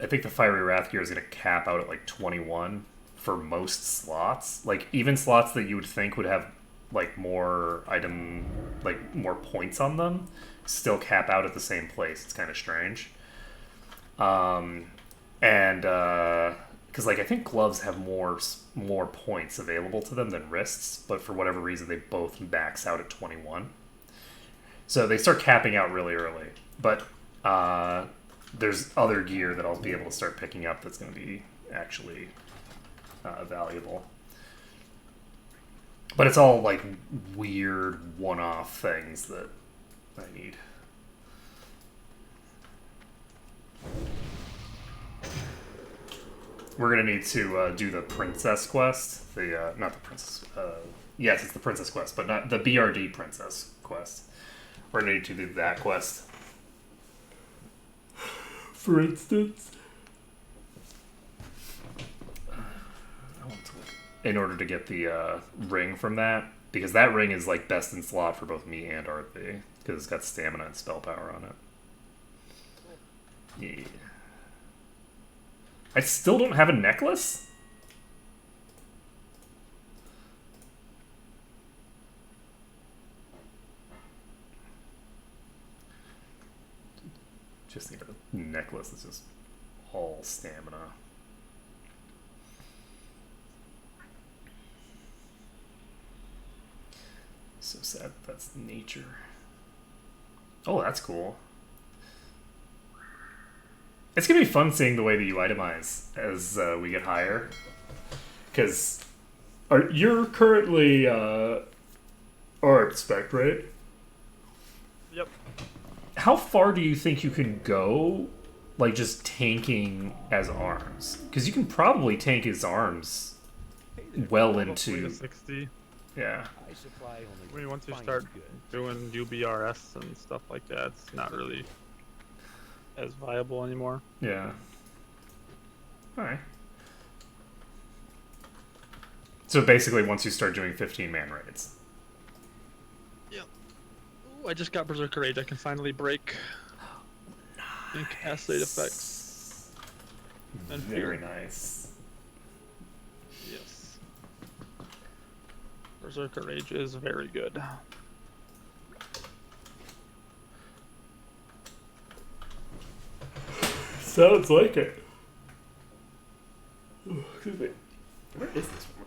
I think the Fiery Wrath gear is going to cap out at like 21 for most slots. Like, even slots that you would think would have like more more points on them still cap out at the same place. It's kind of strange. Because like I think gloves have more points available to them than wrists, but for whatever reason they both max out at 21. So they start capping out really early. But there's other gear that I'll be able to start picking up that's going to be actually valuable. But it's all like weird one-off things that I need. We're gonna need to do the princess quest. Not the princess. Yes, it's the princess quest, but not the BRD princess quest. We're gonna need to do that quest. For instance, in order to get the ring from that, because that ring is like best in slot for both me and Arthi, because it's got stamina and spell power on it. Yeah. I still don't have a necklace? Just need a necklace that's just all stamina. So sad that's nature. Oh, that's cool. It's gonna be fun seeing the way that you itemize as we get higher. Because you're currently Art Spec, right? Yep. How far do you think you can go, like just tanking as arms? Because you can probably tank his arms well into 60. Yeah. I supply only I mean, once you fine start goods. doing UBRS and stuff like that, it's not really as viable anymore. Yeah. Alright. So basically, once you start doing 15-man raids. Yep. Ooh, I just got Berserker Rage. I can finally break. Incapacitate effects. And Very fear. nice. Yes. Berserker Rage is very good. Sounds like it. Oh, excuse me. Where is this one?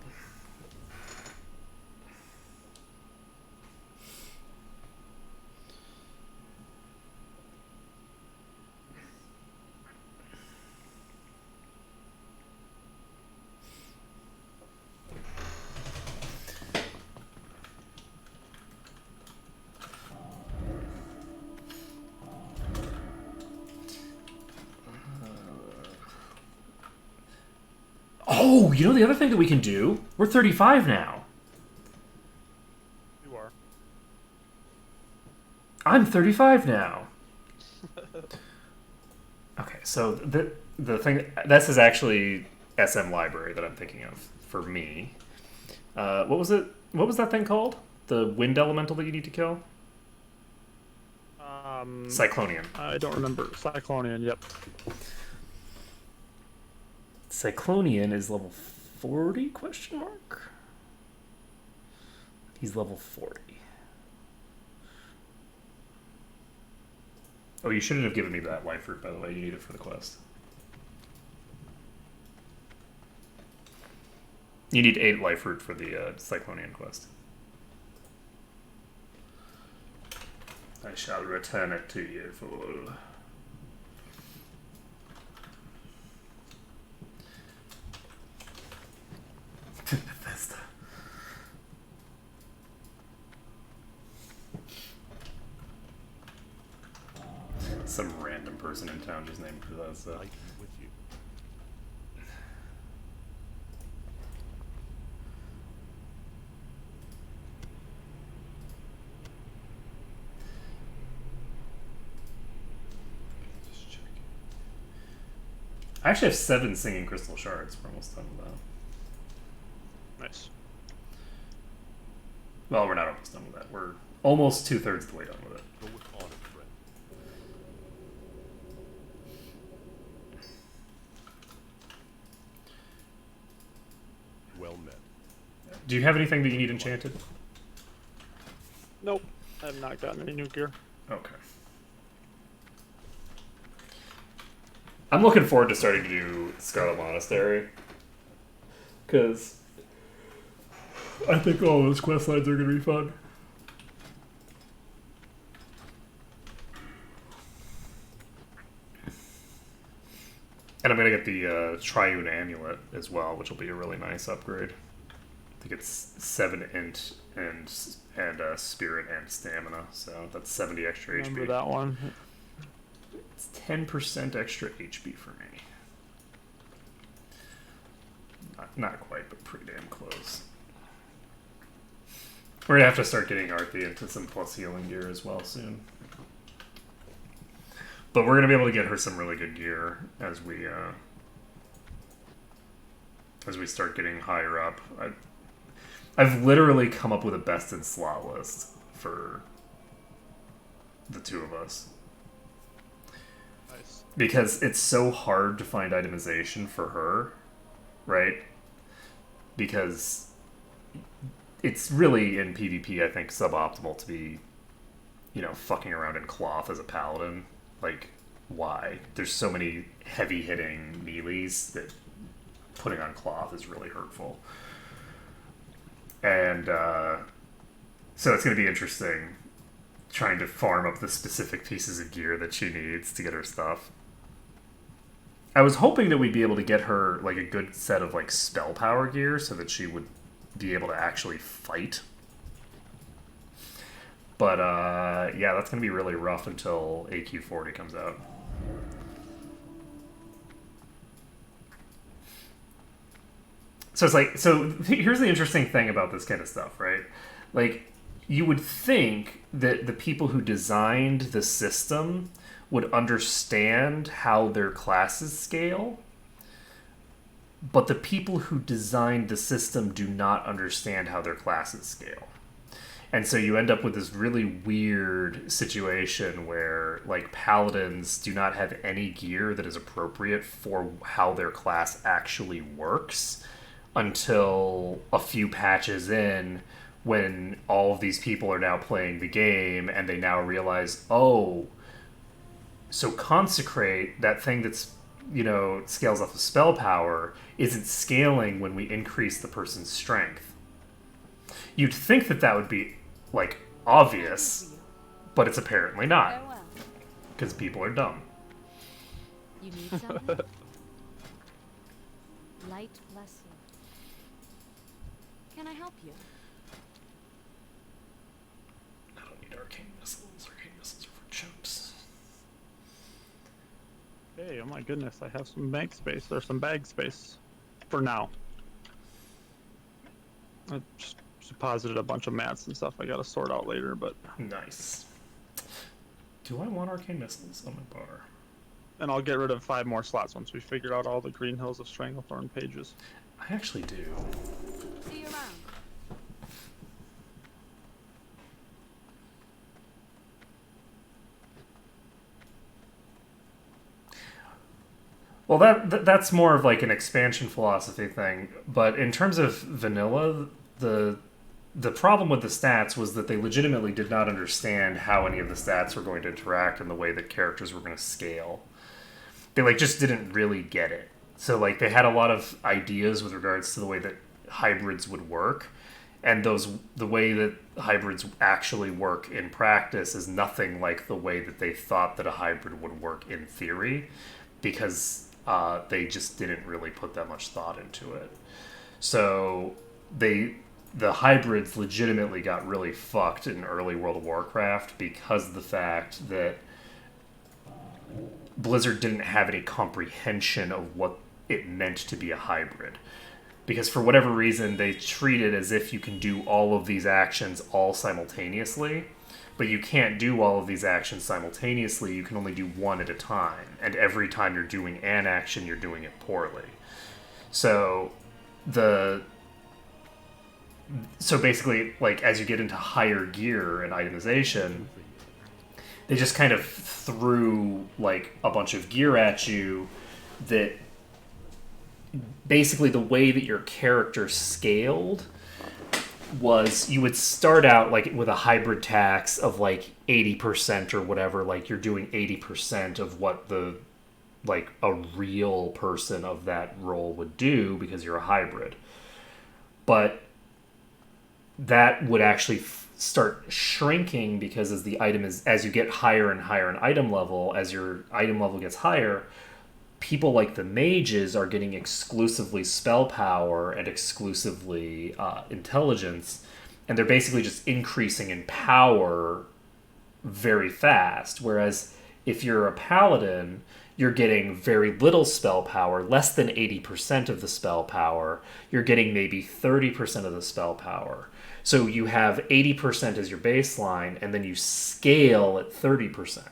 Oh, you know the other thing that we can do? We're 35 now. You are. I'm 35 now. Okay, so the thing, this is actually SM Library that I'm thinking of for me. What was it? What was that thing called? The wind elemental that you need to kill? Cyclonian. I don't remember. Cyclonian, yep. Cyclonian is level 40 question mark? He's level 40. Oh, you shouldn't have given me that life fruit, by the way. You need it for the quest. You need 8 life fruit for the Cyclonian quest. I shall return it to you, fool. Bethesda. Some random person in town just named Bethesda. I be with you. Just check. I actually have 7 singing crystal shards. We're almost done with that. Nice. Well, we're not almost done with that. We're almost 2/3 the way done with it. Go with honor, friend. Well met. Do you have anything that you need enchanted? Nope. I have not gotten any new gear. Okay. I'm looking forward to starting to do Scarlet Monastery. Because I think all those quest lines are going to be fun. And I'm going to get the Triune Amulet as well, which will be a really nice upgrade. I think it's 7 int and spirit and stamina, so that's 70 extra HP. Remember that one? It's 10% extra HP for me. Not quite, but pretty damn close. We're gonna have to start getting Arthi into some plus healing gear as well soon. But we're gonna be able to get her some really good gear as we start getting higher up. I've literally come up with a best in slot list for the two of us. Nice. Because it's so hard to find itemization for her, right? Because it's really, in PvP, I think, suboptimal to be, fucking around in cloth as a paladin. Like, why? There's so many heavy-hitting melees that putting on cloth is really hurtful. And so it's going to be interesting trying to farm up the specific pieces of gear that she needs to get her stuff. I was hoping that we'd be able to get her like a good set of like spell power gear so that she would be able to actually fight. But yeah, that's going to be really rough until AQ40 comes out. So it's like, here's the interesting thing about this kind of stuff, right? Like, you would think that the people who designed the system would understand how their classes scale, but the people who designed the system do not understand how their classes scale. And so you end up with this really weird situation where, like, paladins do not have any gear that is appropriate for how their class actually works until a few patches in, when all of these people are now playing the game and they now realize, oh, so consecrate, that thing that's, scales off of spell power, isn't scaling when we increase the person's strength. You'd think that that would be, like, obvious, but it's apparently not, Farewell. because people are dumb. You need something? Light bless you. Can I help you? I don't need arcane missiles. Arcane missiles are for chumps. Hey, oh my goodness, I have some bank space or some bag space for now. I just deposited a bunch of mats and stuff I gotta sort out later, but Nice. Do I want arcane missiles on my bar? and I'll get rid of 5 more slots once we figured out all the Green Hills of Stranglethorn pages. I actually do. See you around. Well, that's more of like an expansion philosophy thing. But in terms of vanilla, the problem with the stats was that they legitimately did not understand how any of the stats were going to interact in the way that characters were going to scale. They like just didn't really get it. So like they had a lot of ideas with regards to the way that hybrids would work, and the way that hybrids actually work in practice is nothing like the way that they thought that a hybrid would work in theory, because they just didn't really put that much thought into it. So the hybrids legitimately got really fucked in early World of Warcraft because of the fact that Blizzard didn't have any comprehension of what it meant to be a hybrid. Because for whatever reason, they treat it as if you can do all of these actions all simultaneously, but you can't do all of these actions simultaneously. You can only do one at a time, and every time you're doing an action, you're doing it poorly. So basically, like, as you get into higher gear and itemization, they just kind of threw like a bunch of gear at you that basically the way that your character scaled was you would start out like with a hybrid tax of like 80% or whatever, like you're doing 80% of what the like a real person of that role would do because you're a hybrid. But that would actually start shrinking because as you get higher and higher in item level, as your item level gets higher, people like the mages are getting exclusively spell power and exclusively intelligence, and they're basically just increasing in power very fast. Whereas if you're a paladin, you're getting very little spell power, less than 80% of the spell power. You're getting maybe 30% of the spell power. So you have 80% as your baseline, and then you scale at 30%.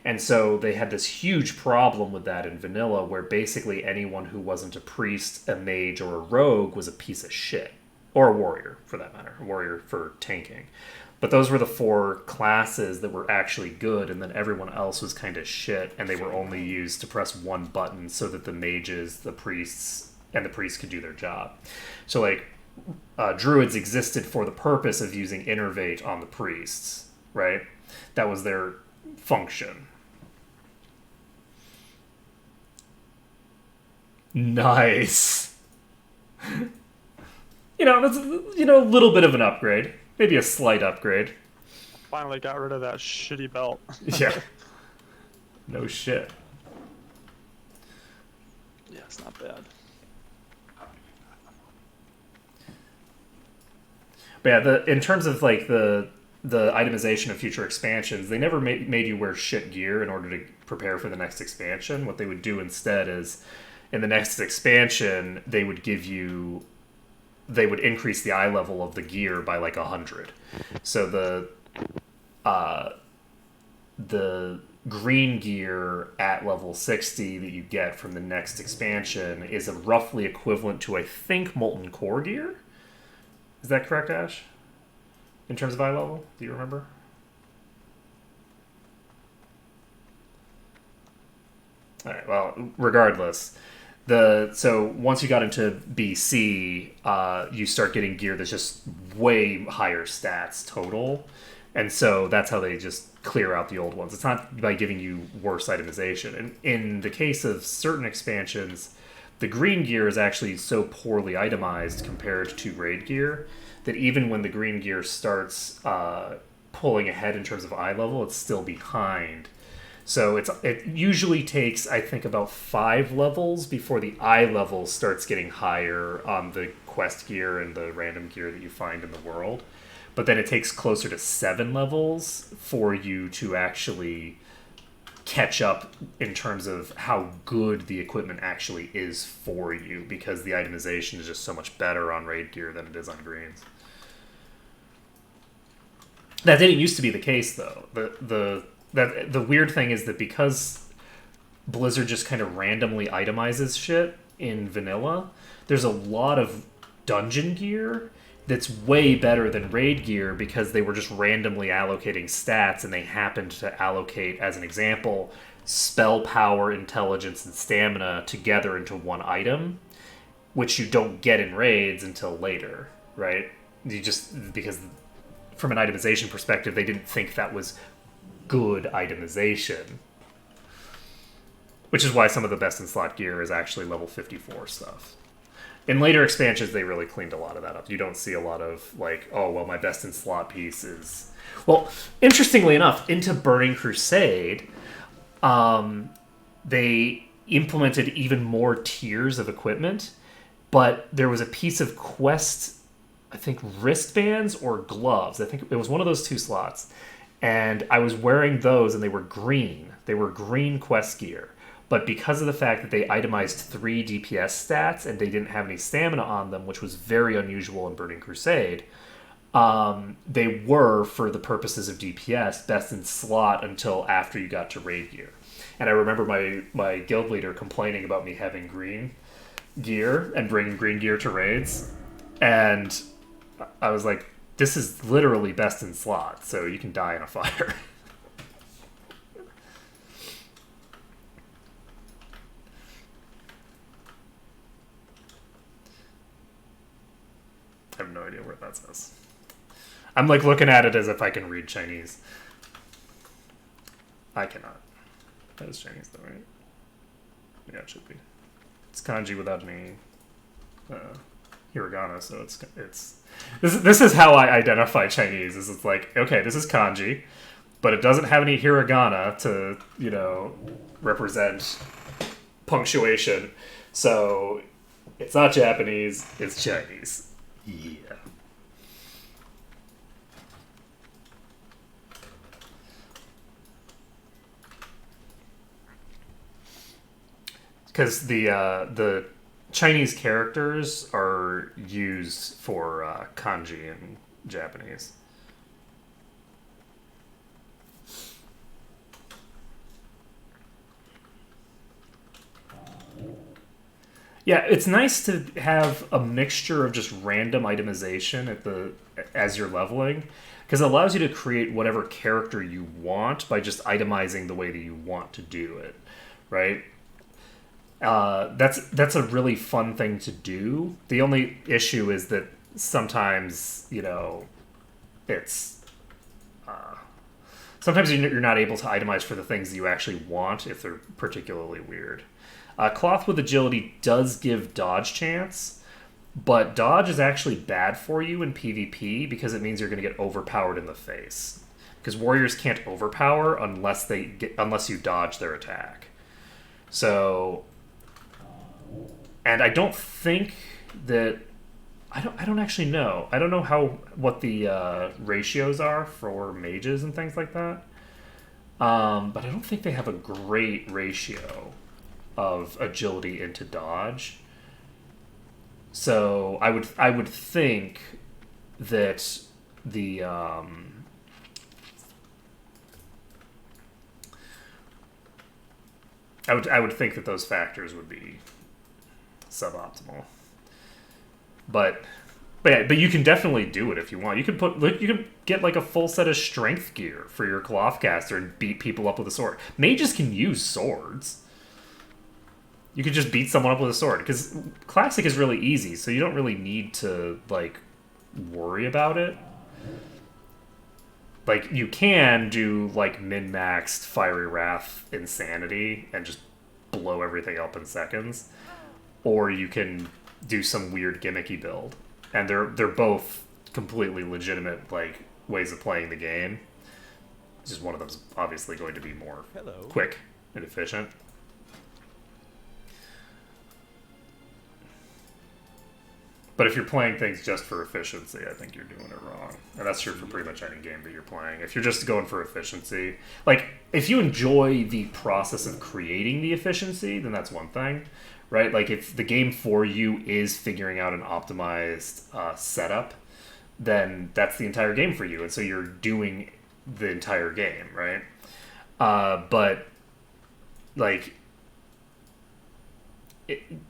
And so they had this huge problem with that in vanilla, where basically anyone who wasn't a priest, a mage, or a rogue was a piece of shit. Or a warrior, for that matter. A warrior for tanking. But those were the 4 classes that were actually good, and then everyone else was kind of shit, and they were only used to press one button so that the mages, the priests, and the priests could do their job. So, like, druids existed for the purpose of using Innervate on the priests, right? That was their function. Nice. That's a little bit of an upgrade. Maybe a slight upgrade. Finally got rid of that shitty belt. Yeah. No shit. Yeah, it's not bad. But yeah, in terms of like the itemization of future expansions, they never made you wear shit gear in order to prepare for the next expansion. What they would do instead is, in the next expansion, they would increase the eye level of the gear by like 100. So the green gear at level 60 that you get from the next expansion is roughly equivalent to, I think, Molten Core gear. Is that correct, Ash? in terms of eye level? Do you remember? All right. Well, regardless, so once you got into BC, you start getting gear that's just way higher stats total, and so that's how they just clear out the old ones. It's not by giving you worse itemization. And in the case of certain expansions, the green gear is actually so poorly itemized compared to raid gear that even when the green gear starts pulling ahead in terms of eye level, it's still behind. So it usually takes, I think, about 5 levels before the eye level starts getting higher on the quest gear and the random gear that you find in the world. But then it takes closer to 7 levels for you to actually catch up in terms of how good the equipment actually is for you, because the itemization is just so much better on raid gear than it is on greens. That didn't used to be the case, though. The weird thing is that because Blizzard just kind of randomly itemizes shit in vanilla, there's a lot of dungeon gear that's way better than raid gear because they were just randomly allocating stats, and they happened to allocate, as an example, spell power, intelligence, and stamina together into one item, which you don't get in raids until later, right? You just, because from an itemization perspective, they didn't think that was good itemization, which is why some of the best in slot gear is actually level 54 stuff. In later expansions, they really cleaned a lot of that up. You don't see a lot of, like, oh, well, my best in slot piece is... Well, interestingly enough, into Burning Crusade, they implemented even more tiers of equipment, but there was a piece of quest, I think, wristbands or gloves. I think it was one of those 2 slots. And I was wearing those, and they were green. They were green quest gear. But because of the fact that they itemized 3 DPS stats and they didn't have any stamina on them, which was very unusual in Burning Crusade, they were, for the purposes of DPS, best in slot until after you got to raid gear. And I remember my guild leader complaining about me having green gear and bringing green gear to raids. And I was like, this is literally best in slot, so you can die in a fire. I have no idea where that says. I'm like looking at it as if I can read Chinese. I cannot. That is Chinese though, right? Yeah, it should be. It's kanji without any hiragana, so it's this is how I identify Chinese. Is it's like, okay, this is kanji, but it doesn't have any hiragana to, you know, represent punctuation. So it's not Japanese, it's Chinese. Yeah. Because the Chinese characters are used for kanji in Japanese. Yeah, it's nice to have a mixture of just random itemization as you're leveling, because it allows you to create whatever character you want by just itemizing the way that you want to do it, right? That's a really fun thing to do. The only issue is that sometimes, you know, it's sometimes you're not able to itemize for the things that you actually want if they're particularly weird. Cloth with Agility does give dodge chance, but dodge is actually bad for you in PvP because it means you're going to get overpowered in the face. Because warriors can't overpower unless you dodge their attack. So, and I don't think that I don't actually know. I don't know what the ratios are for mages and things like that. But I don't think they have a great ratio of agility into dodge. So I would think that the I would think that those factors would be suboptimal. But But you can definitely do it if you want. You can get like a full set of strength gear for your cloth caster and beat people up with a sword. Mages can use swords. You could just beat someone up with a sword because classic is really easy, so you don't really need to like worry about it. Like you can do like min-maxed Fiery Wrath Insanity and just blow everything up in seconds, or you can do some weird gimmicky build. And they're both completely legitimate like ways of playing the game. Just one of them's obviously going to be more quick and efficient. But if you're playing things just for efficiency, I think you're doing it wrong. And that's true for pretty much any game that you're playing. If you're just going for efficiency, like if you enjoy the process of creating the efficiency, then that's one thing. Right? Like if the game for you is figuring out an optimized setup, then that's the entire game for you. And so you're doing the entire game, right? But like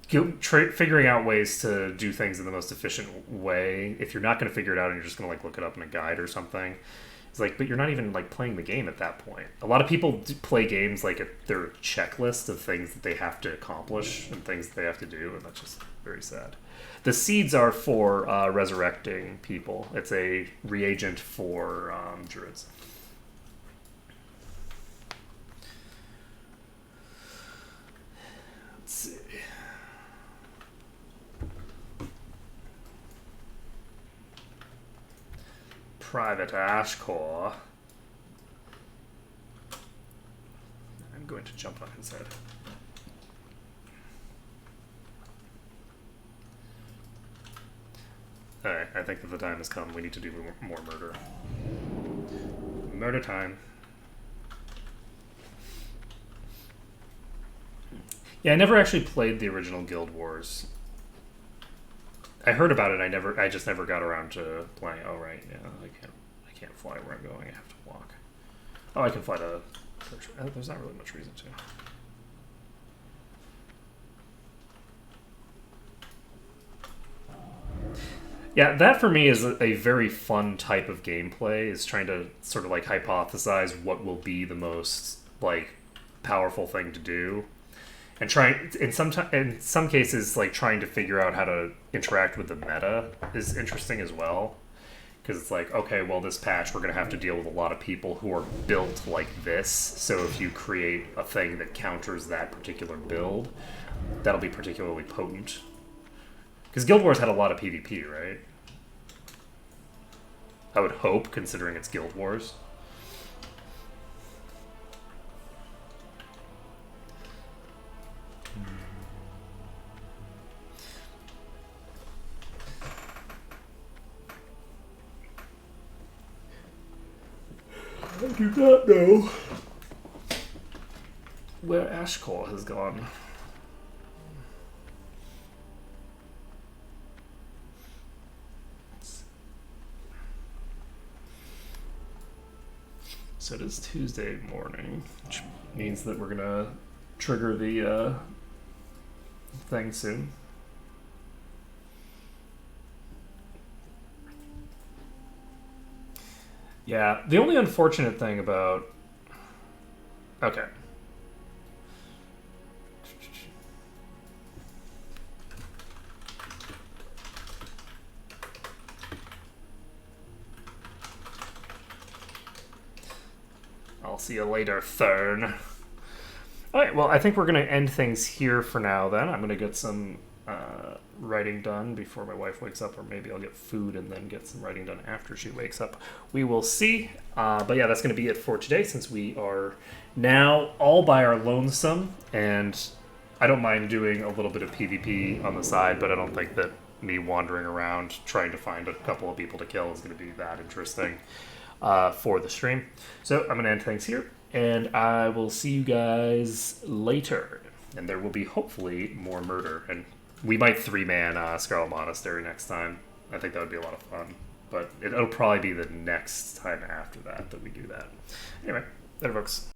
figuring out ways to do things in the most efficient way, if you're not going to figure it out and you're just going to like look it up in a guide or something, it's like, but you're not even like playing the game at that point. A lot of people play games like their checklist of things that they have to accomplish and things that they have to do, and that's just very sad. The seeds are for resurrecting people. It's a reagent for druids. Let's see. Private Ashcore. I'm going to jump on his head. Alright, I think that the time has come. We need to do more murder. Murder time. Yeah, I never actually played the original Guild Wars. I heard about it. I just never got around to playing. Oh right, yeah. I can't fly where I'm going. I have to walk. Oh, I can fly to. There's not really much reason to. Yeah, that for me is a very fun type of gameplay. Is trying to sort of like hypothesize what will be the most like powerful thing to do. And trying in some cases, like trying to figure out how to interact with the meta is interesting as well, because it's like, okay, well, this patch we're gonna have to deal with a lot of people who are built like this. So if you create a thing that counters that particular build, that'll be particularly potent. Because Guild Wars had a lot of PvP, right? I would hope, considering it's Guild Wars. I do not know where Ashcore has gone. So it is Tuesday morning, which means that we're gonna trigger the thing soon. Yeah, the only unfortunate thing about... Okay. I'll see you later, Thurn. Alright, well, I think we're going to end things here for now, then. I'm going to get some writing done before my wife wakes up, or maybe I'll get food and then get some writing done after she wakes up. We will see. But yeah, that's going to be it for today, since we are now all by our lonesome, and I don't mind doing a little bit of PvP on the side, but I don't think that me wandering around trying to find a couple of people to kill is going to be that interesting for the stream. So I'm going to end things here, and I will see you guys later. And there will be hopefully more murder, and we might three-man Scarlet Monastery next time. I think that would be a lot of fun, but it'll probably be the next time after that we do that. Anyway, later folks.